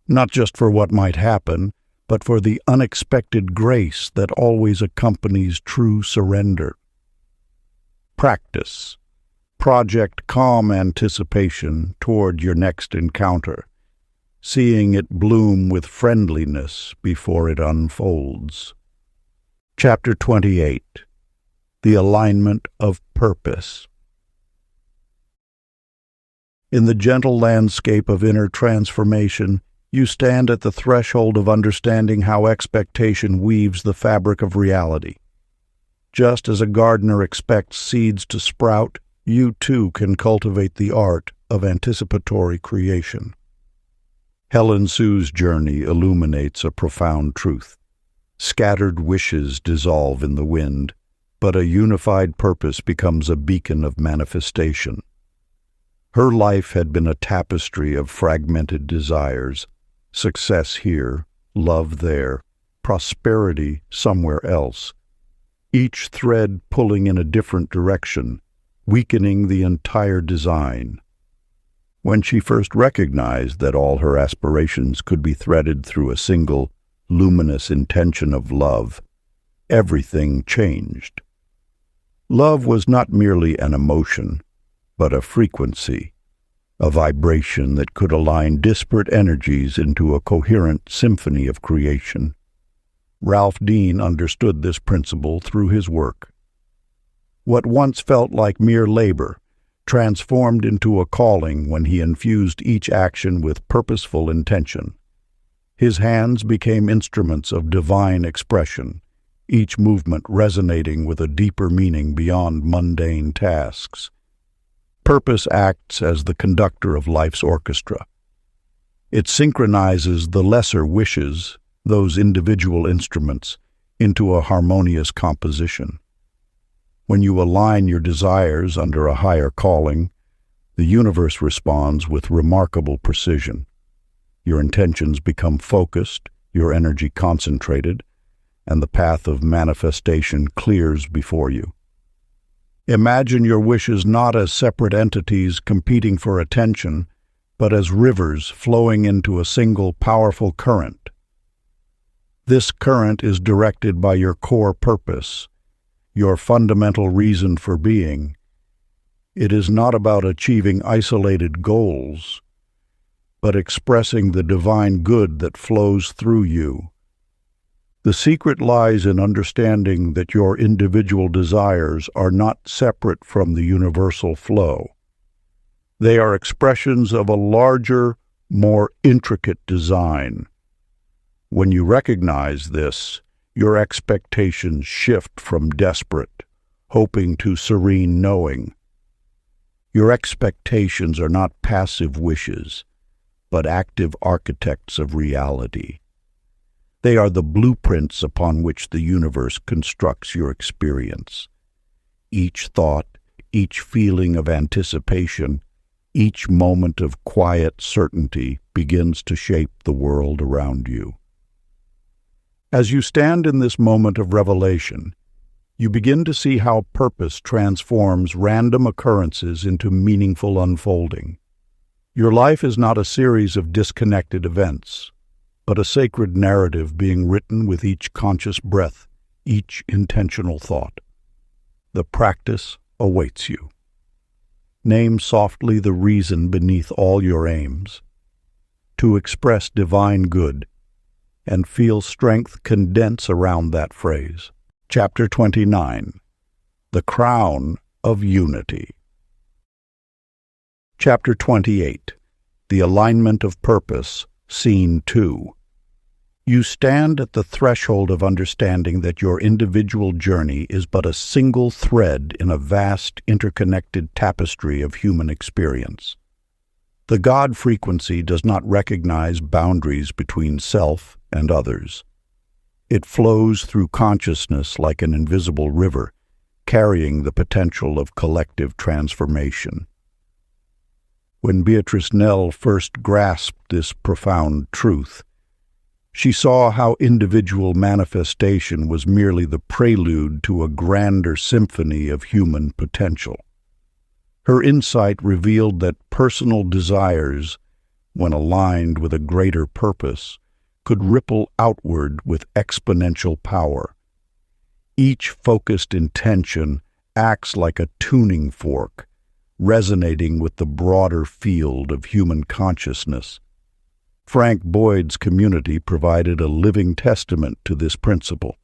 not just for what might happen, but for the unexpected grace that always accompanies true surrender. Practice. Project calm anticipation toward your next encounter, seeing it bloom with friendliness before it unfolds. Chapter 28. the alignment of purpose. In the gentle landscape of inner transformation, you stand at the threshold of understanding how expectation weaves the fabric of reality. Just as a gardener expects seeds to sprout, you too can cultivate the art of anticipatory creation. Helen Sue's journey illuminates a profound truth. Scattered wishes dissolve in the wind, but a unified purpose becomes a beacon of manifestation. Her life had been a tapestry of fragmented desires, success here, love there, prosperity somewhere else, each thread pulling in a different direction, weakening the entire design. When she first recognized that all her aspirations could be threaded through a single, luminous intention of love, everything changed. Love was not merely an emotion, but a frequency, a vibration that could align disparate energies into a coherent symphony of creation. Ralph Dean understood this principle through his work. What once felt like mere labor transformed into a calling when he infused each action with purposeful intention. His hands became instruments of divine expression, each movement resonating with a deeper meaning beyond mundane tasks. Purpose acts as the conductor of life's orchestra. It synchronizes the lesser wishes, those individual instruments, into a harmonious composition. When you align your desires under a higher calling, the universe responds with remarkable precision. Your intentions become focused, your energy concentrated, and the path of manifestation clears before you. Imagine your wishes not as separate entities competing for attention, but as rivers flowing into a single powerful current. This current is directed by your core purpose, your fundamental reason for being. It is not about achieving isolated goals, but expressing the divine good that flows through you. The secret lies in understanding that your individual desires are not separate from the universal flow. They are expressions of a larger, more intricate design. When you recognize this, your expectations shift from desperate, hoping to serene knowing. Your expectations are not passive wishes, but active architects of reality. They are the blueprints upon which the universe constructs your experience. Each thought, each feeling of anticipation, each moment of quiet certainty begins to shape the world around you. As you stand in this moment of revelation, you begin to see how purpose transforms random occurrences into meaningful unfolding. Your life is not a series of disconnected events, but a sacred narrative being written with each conscious breath, each intentional thought. The practice awaits you. Name softly the reason beneath all your aims. To express divine good, and feel strength condense around that phrase. Chapter 29. The Crown of Unity. Chapter 28. The Alignment of Purpose, Scene 2. You stand at the threshold of understanding that your individual journey is but a single thread in a vast, interconnected tapestry of human experience. The God frequency does not recognize boundaries between self and others. It flows through consciousness like an invisible river, carrying the potential of collective transformation. When Beatrice Nell first grasped this profound truth, she saw how individual manifestation was merely the prelude to a grander symphony of human potential. Her insight revealed that personal desires, when aligned with a greater purpose, could ripple outward with exponential power. Each focused intention acts like a tuning fork, resonating with the broader field of human consciousness. Frank Boyd's community provided a living testament to this principle.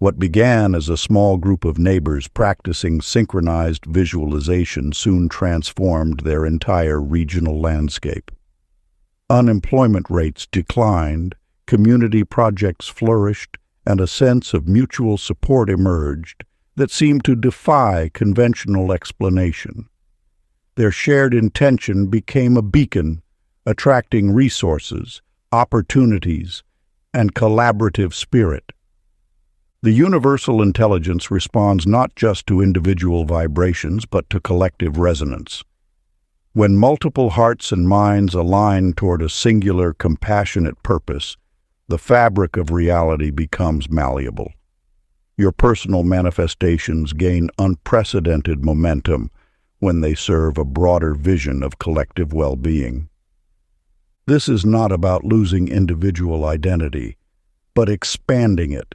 What began as a small group of neighbors practicing synchronized visualization soon transformed their entire regional landscape. Unemployment rates declined, community projects flourished, and a sense of mutual support emerged that seemed to defy conventional explanation. Their shared intention became a beacon, attracting resources, opportunities, and collaborative spirit. The universal intelligence responds not just to individual vibrations, but to collective resonance. When multiple hearts and minds align toward a singular, compassionate purpose, the fabric of reality becomes malleable. Your personal manifestations gain unprecedented momentum when they serve a broader vision of collective well-being. This is not about losing individual identity, but expanding it.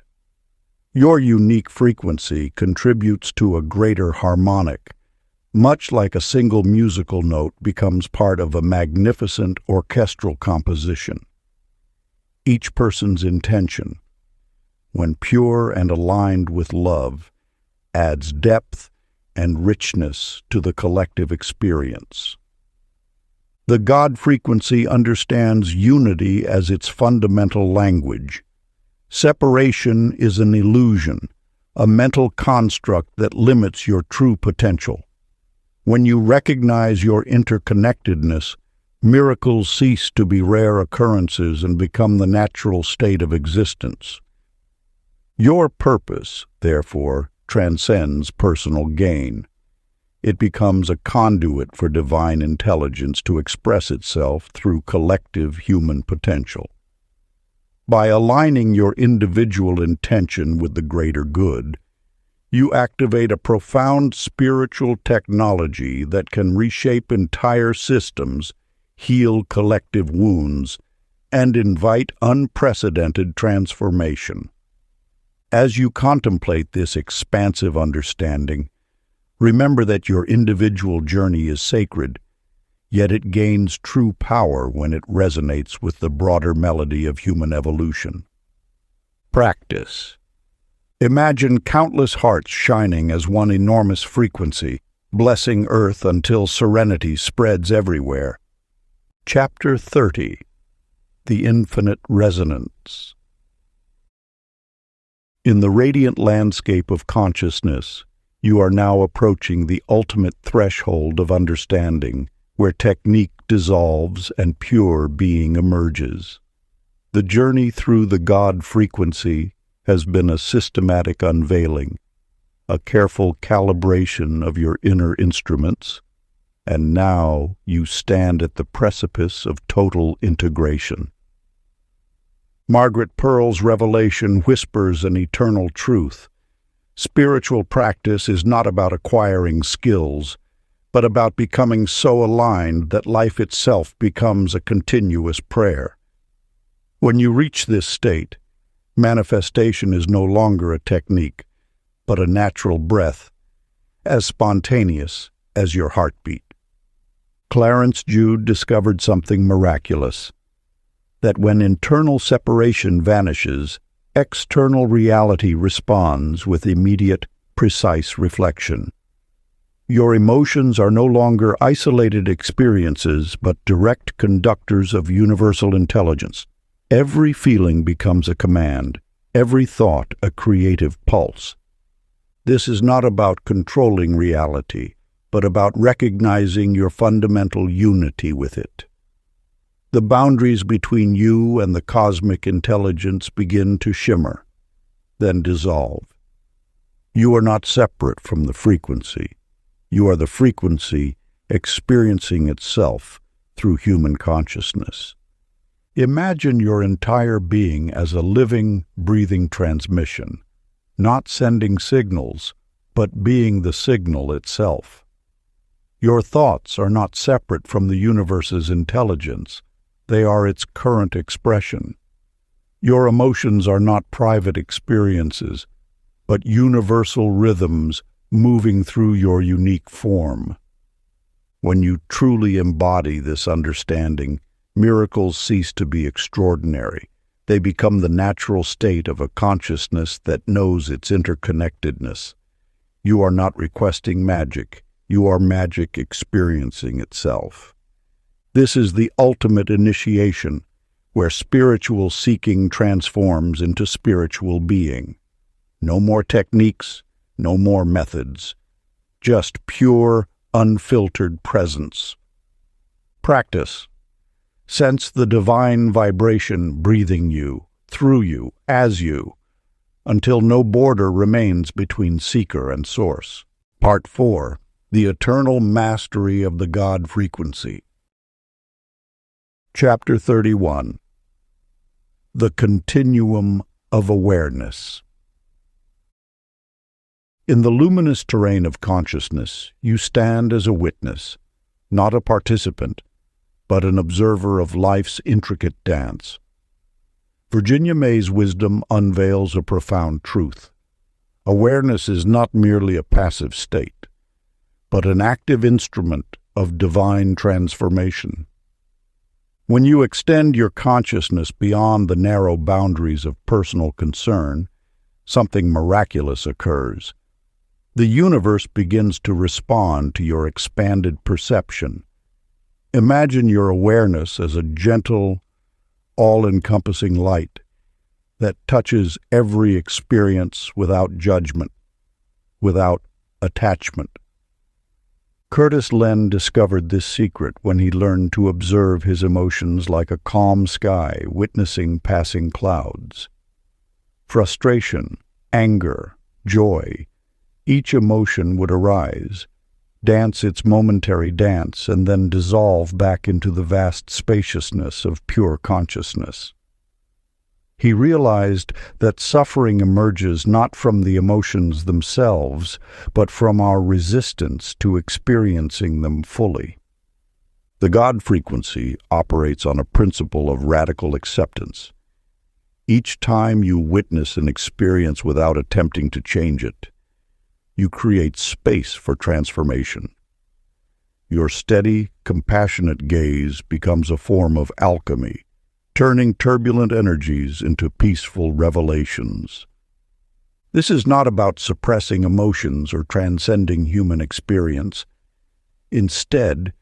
Your unique frequency contributes to a greater harmonic, much like a single musical note becomes part of a magnificent orchestral composition. Each person's intention, when pure and aligned with love, adds depth and richness to the collective experience. The God frequency understands unity as its fundamental language. Separation is an illusion, a mental construct that limits your true potential. When you recognize your interconnectedness, miracles cease to be rare occurrences and become the natural state of existence. Your purpose, therefore, transcends personal gain. It becomes a conduit for divine intelligence to express itself through collective human potential. By aligning your individual intention with the greater good, you activate a profound spiritual technology that can reshape entire systems, heal collective wounds, and invite unprecedented transformation. As you contemplate this expansive understanding, remember that your individual journey is sacred, yet it gains true power when it resonates with the broader melody of human evolution. Practice. Imagine countless hearts shining as one enormous frequency, blessing Earth until serenity spreads everywhere. Chapter 30. The Infinite Resonance. In the radiant landscape of consciousness, you are now approaching the ultimate threshold of understanding, where technique dissolves and pure being emerges. The journey through the God frequency has been a systematic unveiling, a careful calibration of your inner instruments, and now you stand at the precipice of total integration. Margaret Pearl's revelation whispers an eternal truth. Spiritual practice is not about acquiring skills, but about becoming so aligned that life itself becomes a continuous prayer. When you reach this state, manifestation is no longer a technique, but a natural breath, as spontaneous as your heartbeat. Clarence Jude discovered something miraculous, that when internal separation vanishes, external reality responds with immediate, precise reflection. Your emotions are no longer isolated experiences, but direct conductors of universal intelligence. Every feeling becomes a command, every thought a creative pulse. This is not about controlling reality, but about recognizing your fundamental unity with it. The boundaries between you and the cosmic intelligence begin to shimmer, then dissolve. You are not separate from the frequency. You are the frequency experiencing itself through human consciousness. Imagine your entire being as a living, breathing transmission, not sending signals, but being the signal itself. Your thoughts are not separate from the universe's intelligence. They are its current expression. Your emotions are not private experiences, but universal rhythms moving through your unique form. When you truly embody this understanding, miracles cease to be extraordinary. They become the natural state of a consciousness that knows its interconnectedness. You are not requesting magic. You are magic experiencing itself. This is the ultimate initiation, where spiritual seeking transforms into spiritual being. No more techniques, no more methods. Just pure, unfiltered presence. Practice. Sense the divine vibration breathing you, through you, as you, until no border remains between seeker and source. Part 4. The Eternal Mastery of the God Frequency. Chapter 31. The Continuum of Awareness. In the luminous terrain of consciousness, you stand as a witness, not a participant, but an observer of life's intricate dance. Virginia May's wisdom unveils a profound truth. Awareness is not merely a passive state, but an active instrument of divine transformation. When you extend your consciousness beyond the narrow boundaries of personal concern, something miraculous occurs. The universe begins to respond to your expanded perception. Imagine your awareness as a gentle, all-encompassing light that touches every experience without judgment, without attachment. Curtis Len discovered this secret when he learned to observe his emotions like a calm sky witnessing passing clouds. Frustration, anger, joy, each emotion would arise, dance its momentary dance, and then dissolve back into the vast spaciousness of pure consciousness. He realized that suffering emerges not from the emotions themselves, but from our resistance to experiencing them fully. The God frequency operates on a principle of radical acceptance. Each time you witness an experience without attempting to change it, you create space for transformation. Your steady, compassionate gaze becomes a form of alchemy, turning turbulent energies into peaceful revelations. This is not about suppressing emotions or transcending human experience. Instead,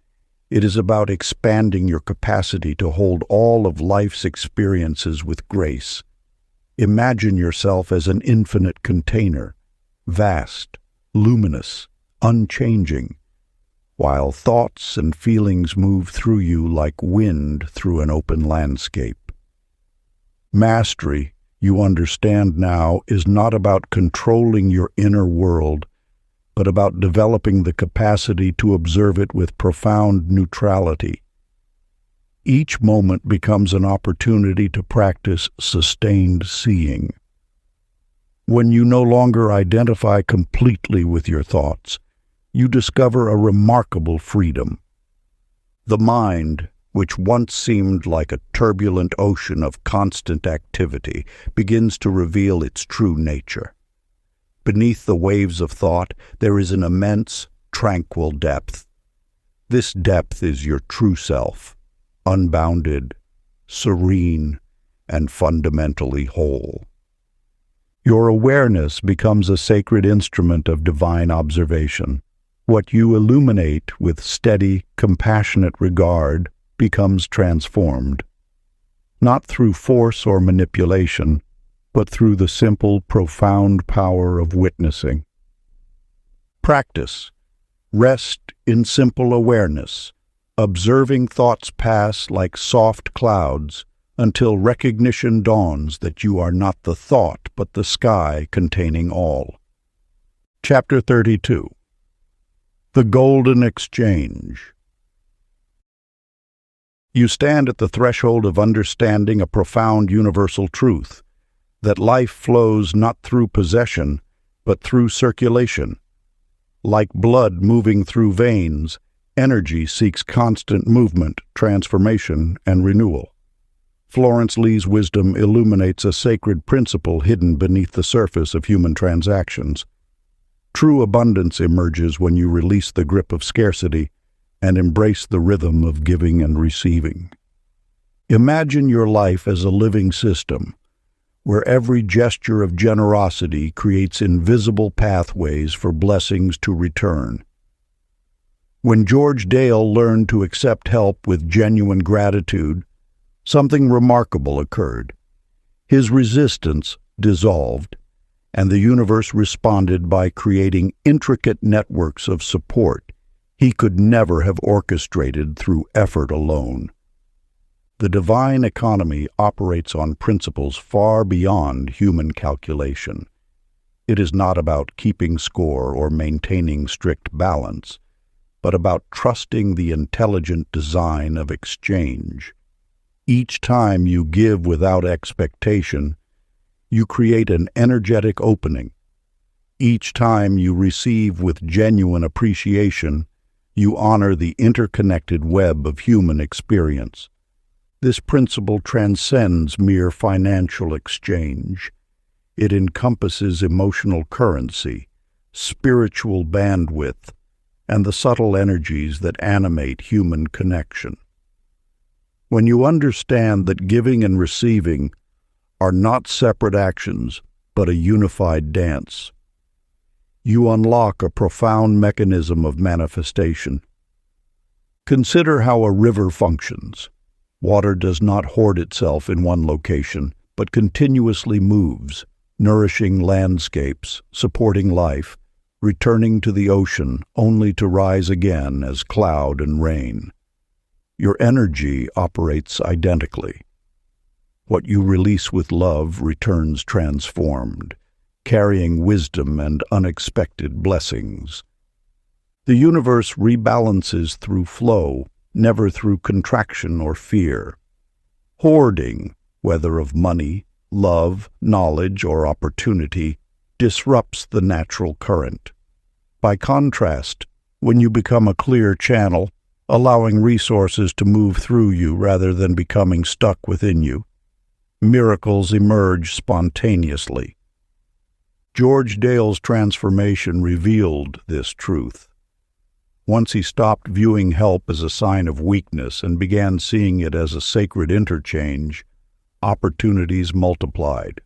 it is about expanding your capacity to hold all of life's experiences with grace. Imagine yourself as an infinite container, vast, luminous, unchanging, while thoughts and feelings move through you like wind through an open landscape. Mastery, you understand now, is not about controlling your inner world, but about developing the capacity to observe it with profound neutrality. Each moment becomes an opportunity to practice sustained seeing. When you no longer identify completely with your thoughts, you discover a remarkable freedom. The mind, which once seemed like a turbulent ocean of constant activity, begins to reveal its true nature. Beneath the waves of thought, there is an immense, tranquil depth. This depth is your true self, unbounded, serene, and fundamentally whole. Your awareness becomes a sacred instrument of divine observation. What you illuminate with steady, compassionate regard becomes transformed, not through force or manipulation, but through the simple, profound power of witnessing. Practice. Rest in simple awareness, observing thoughts pass like soft clouds until recognition dawns that you are not the thought but the sky containing all. Chapter 32. The Golden Exchange. You stand at the threshold of understanding a profound universal truth, that life flows not through possession, but through circulation. Like blood moving through veins, energy seeks constant movement, transformation, and renewal. Florence Lee's wisdom illuminates a sacred principle hidden beneath the surface of human transactions. True abundance emerges when you release the grip of scarcity and embrace the rhythm of giving and receiving. Imagine your life as a living system, where every gesture of generosity creates invisible pathways for blessings to return. When George Dale learned to accept help with genuine gratitude, something remarkable occurred. His resistance dissolved, and the universe responded by creating intricate networks of support he could never have orchestrated through effort alone. The divine economy operates on principles far beyond human calculation. It is not about keeping score or maintaining strict balance, but about trusting the intelligent design of exchange. Each time you give without expectation, you create an energetic opening. Each time you receive with genuine appreciation, you honor the interconnected web of human experience. This principle transcends mere financial exchange. It encompasses emotional currency, spiritual bandwidth, and the subtle energies that animate human connection. When you understand that giving and receiving are not separate actions, but a unified dance, you unlock a profound mechanism of manifestation. Consider how a river functions. Water does not hoard itself in one location, but continuously moves, nourishing landscapes, supporting life, returning to the ocean only to rise again as cloud and rain. Your energy operates identically. What you release with love returns transformed, carrying wisdom and unexpected blessings. The universe rebalances through flow, never through contraction or fear. Hoarding, whether of money, love, knowledge, or opportunity, disrupts the natural current. By contrast, when you become a clear channel, allowing resources to move through you rather than becoming stuck within you, miracles emerge spontaneously. George Dale's transformation revealed this truth. Once he stopped viewing help as a sign of weakness and began seeing it as a sacred interchange, opportunities multiplied.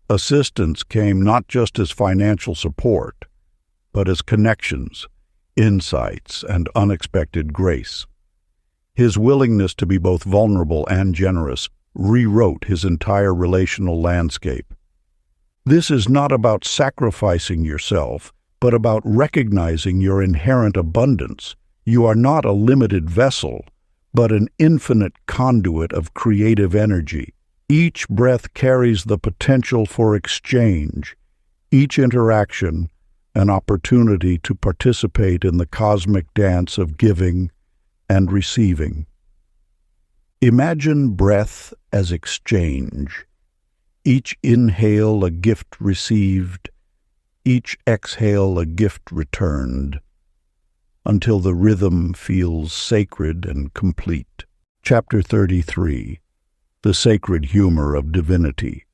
Assistance came not just as financial support, but as connections, insights, and unexpected grace. His willingness to be both vulnerable and generous rewrote his entire relational landscape. This is not about sacrificing yourself, but about recognizing your inherent abundance. You are not a limited vessel, but an infinite conduit of creative energy. Each breath carries the potential for exchange, each interaction an opportunity to participate in the cosmic dance of giving and receiving. Imagine breath as exchange. Each inhale a gift received, each exhale a gift returned, until the rhythm feels sacred and complete. Chapter 33. The Sacred Humor of Divinity.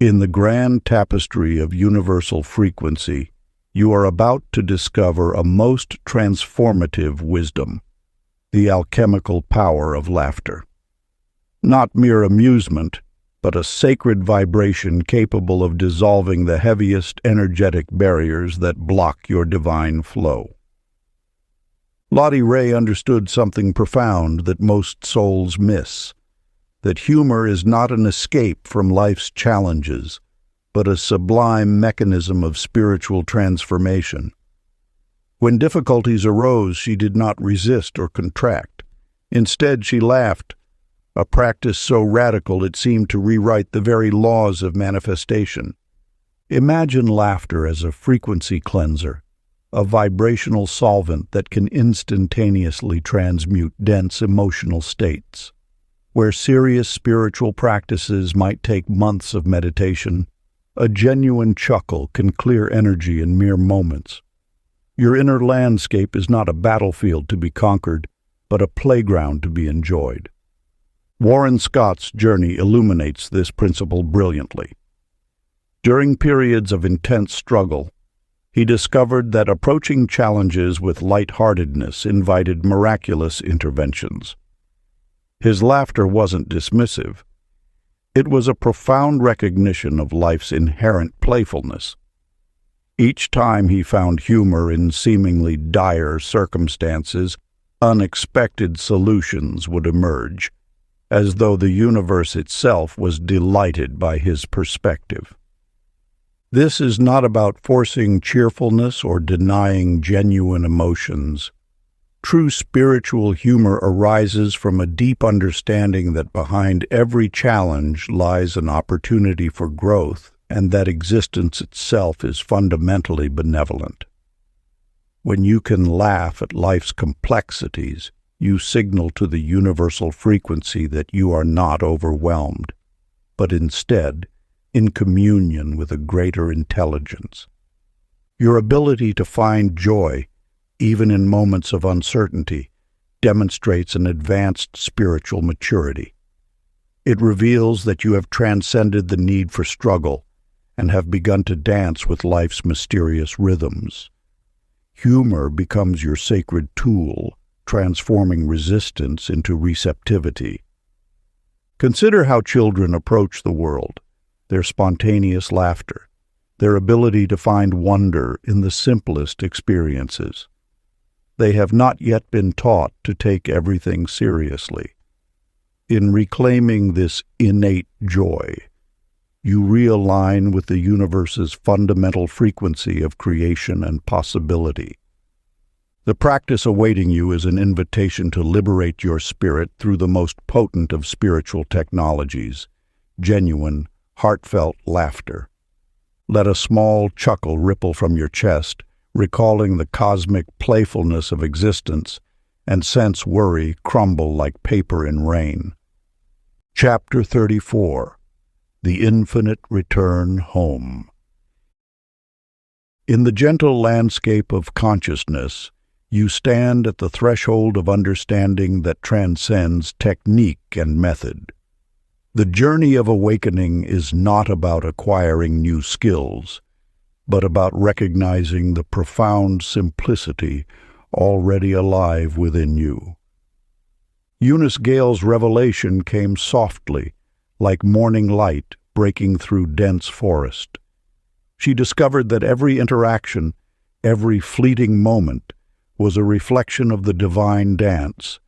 In the grand tapestry of universal frequency, you are about to discover a most transformative wisdom, the alchemical power of laughter. Not mere amusement, but a sacred vibration capable of dissolving the heaviest energetic barriers that block your divine flow. Lottie Ray understood something profound that most souls miss, that humor is not an escape from life's challenges, but a sublime mechanism of spiritual transformation. When difficulties arose, she did not resist or contract. Instead, she laughed, a practice so radical it seemed to rewrite the very laws of manifestation. Imagine laughter as a frequency cleanser, a vibrational solvent that can instantaneously transmute dense emotional states. Where serious spiritual practices might take months of meditation, a genuine chuckle can clear energy in mere moments. Your inner landscape is not a battlefield to be conquered, but a playground to be enjoyed. Warren Scott's journey illuminates this principle brilliantly. During periods of intense struggle, He discovered that approaching challenges with lightheartedness invited miraculous interventions. His laughter wasn't dismissive. It was a profound recognition of life's inherent playfulness. Each time he found humor in seemingly dire circumstances, unexpected solutions would emerge, as though the universe itself was delighted by his perspective. This is not about forcing cheerfulness or denying genuine emotions. True spiritual humor arises from a deep understanding that behind every challenge lies an opportunity for growth, and that existence itself is fundamentally benevolent. When you can laugh at life's complexities, you signal to the universal frequency that you are not overwhelmed, but instead in communion with a greater intelligence. Your ability to find joy, even in moments of uncertainty, demonstrates an advanced spiritual maturity. It reveals that you have transcended the need for struggle and have begun to dance with life's mysterious rhythms. Humor becomes your sacred tool, transforming resistance into receptivity. Consider how children approach the world, their spontaneous laughter, their ability to find wonder in the simplest experiences. They have not yet been taught to take everything seriously. In reclaiming this innate joy, you realign with the universe's fundamental frequency of creation and possibility. The practice awaiting you is an invitation to liberate your spirit through the most potent of spiritual technologies, genuine, heartfelt laughter. Let a small chuckle ripple from your chest, recalling the cosmic playfulness of existence, and sense worry crumble like paper in rain. Chapter 34. The Infinite Return Home. In the gentle landscape of consciousness, you stand at the threshold of understanding that transcends technique and method. The journey of awakening is not about acquiring new skills, but about recognizing the profound simplicity already alive within you. Eunice Gale's revelation came softly, like morning light breaking through dense forest. She discovered that every interaction, every fleeting moment, was a reflection of the divine dance,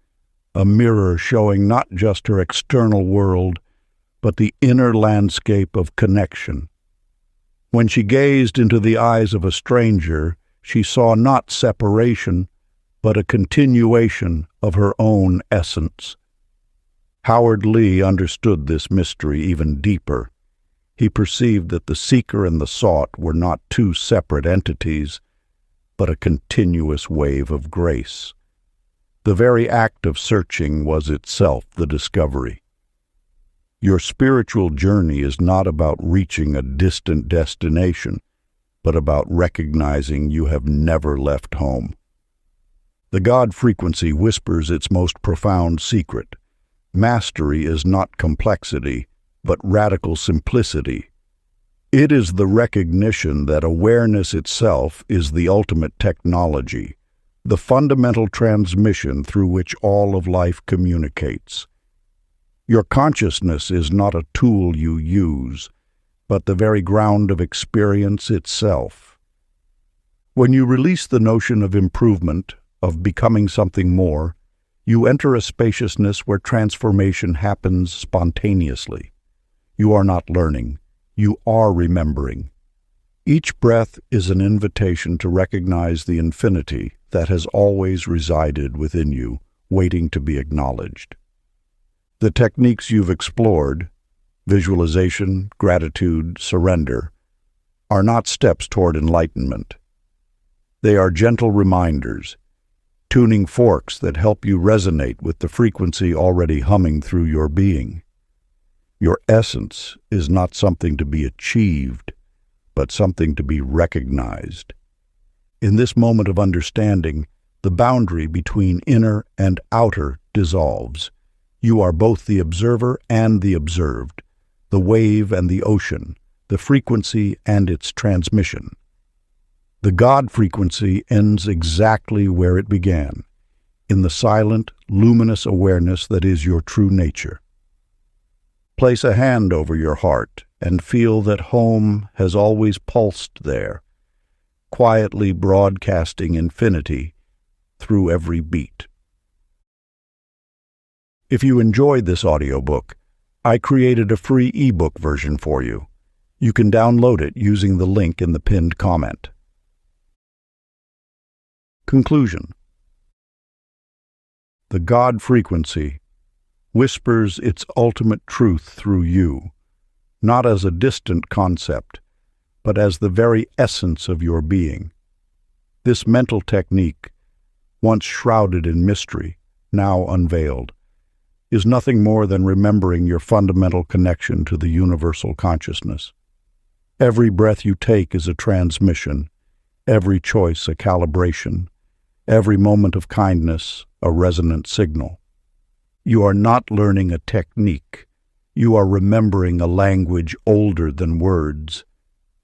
a mirror showing not just her external world, but the inner landscape of connection. When she gazed into the eyes of a stranger, she saw not separation, but a continuation of her own essence. Howard Lee understood this mystery even deeper. He perceived that the seeker and the sought were not two separate entities, but a continuous wave of grace. The very act of searching was itself the discovery. Your spiritual journey is not about reaching a distant destination, but about recognizing you have never left home. The God frequency whispers its most profound secret. Mastery is not complexity, but radical simplicity. It is the recognition that awareness itself is the ultimate technology, the fundamental transmission through which all of life communicates. Your consciousness is not a tool you use, but the very ground of experience itself. When you release the notion of improvement, of becoming something more, you enter a spaciousness where transformation happens spontaneously. You are not learning, you are remembering. Each breath is an invitation to recognize the infinity that has always resided within you, waiting to be acknowledged. The techniques you've explored, visualization, gratitude, surrender, are not steps toward enlightenment. They are gentle reminders, tuning forks that help you resonate with the frequency already humming through your being. Your essence is not something to be achieved, but something to be recognized. In this moment of understanding, the boundary between inner and outer dissolves. You are both the observer and the observed, the wave and the ocean, the frequency and its transmission. The God frequency ends exactly where it began, in the silent, luminous awareness that is your true nature. Place a hand over your heart and feel that home has always pulsed there, quietly broadcasting infinity through every beat. If you enjoyed this audiobook, I created a free ebook version for you. You can download it using the link in the pinned comment. Conclusion. The God frequency whispers its ultimate truth through you, not as a distant concept, but as the very essence of your being. This mental technique, once shrouded in mystery, now unveiled, is nothing more than remembering your fundamental connection to the universal consciousness. Every breath you take is a transmission, every choice a calibration, every moment of kindness a resonant signal. You are not learning a technique. You are remembering a language older than words.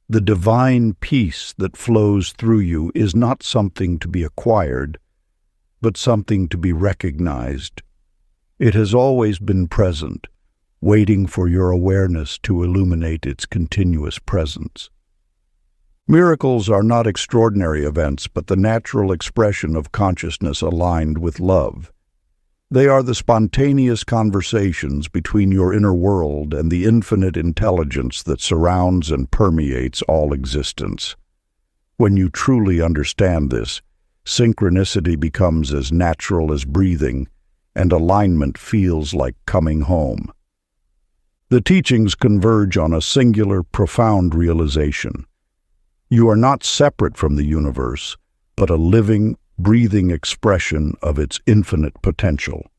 The divine peace that flows through you is not something to be acquired, but something to be recognized. It has always been present, waiting for your awareness to illuminate its continuous presence. Miracles are not extraordinary events, but the natural expression of consciousness aligned with love. They are the spontaneous conversations between your inner world and the infinite intelligence that surrounds and permeates all existence. When you truly understand this, synchronicity becomes as natural as breathing, and alignment feels like coming home. The teachings converge on a singular, profound realization. You are not separate from the universe, but a living, breathing expression of its infinite potential.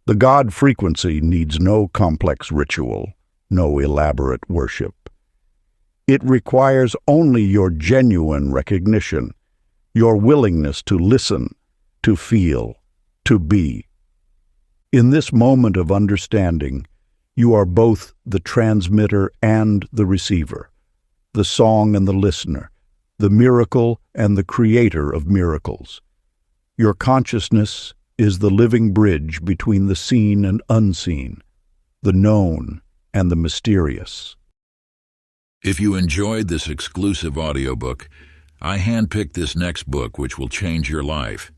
The God frequency needs no complex ritual, no elaborate worship. It requires only your genuine recognition, your willingness to listen, to feel, to be. In this moment of understanding, you are both the transmitter and the receiver, the song and the listener, the miracle and the creator of miracles. Your consciousness is the living bridge between the seen and unseen, the known and the mysterious.
If you enjoyed this exclusive audiobook, I handpicked this next book which will change your life.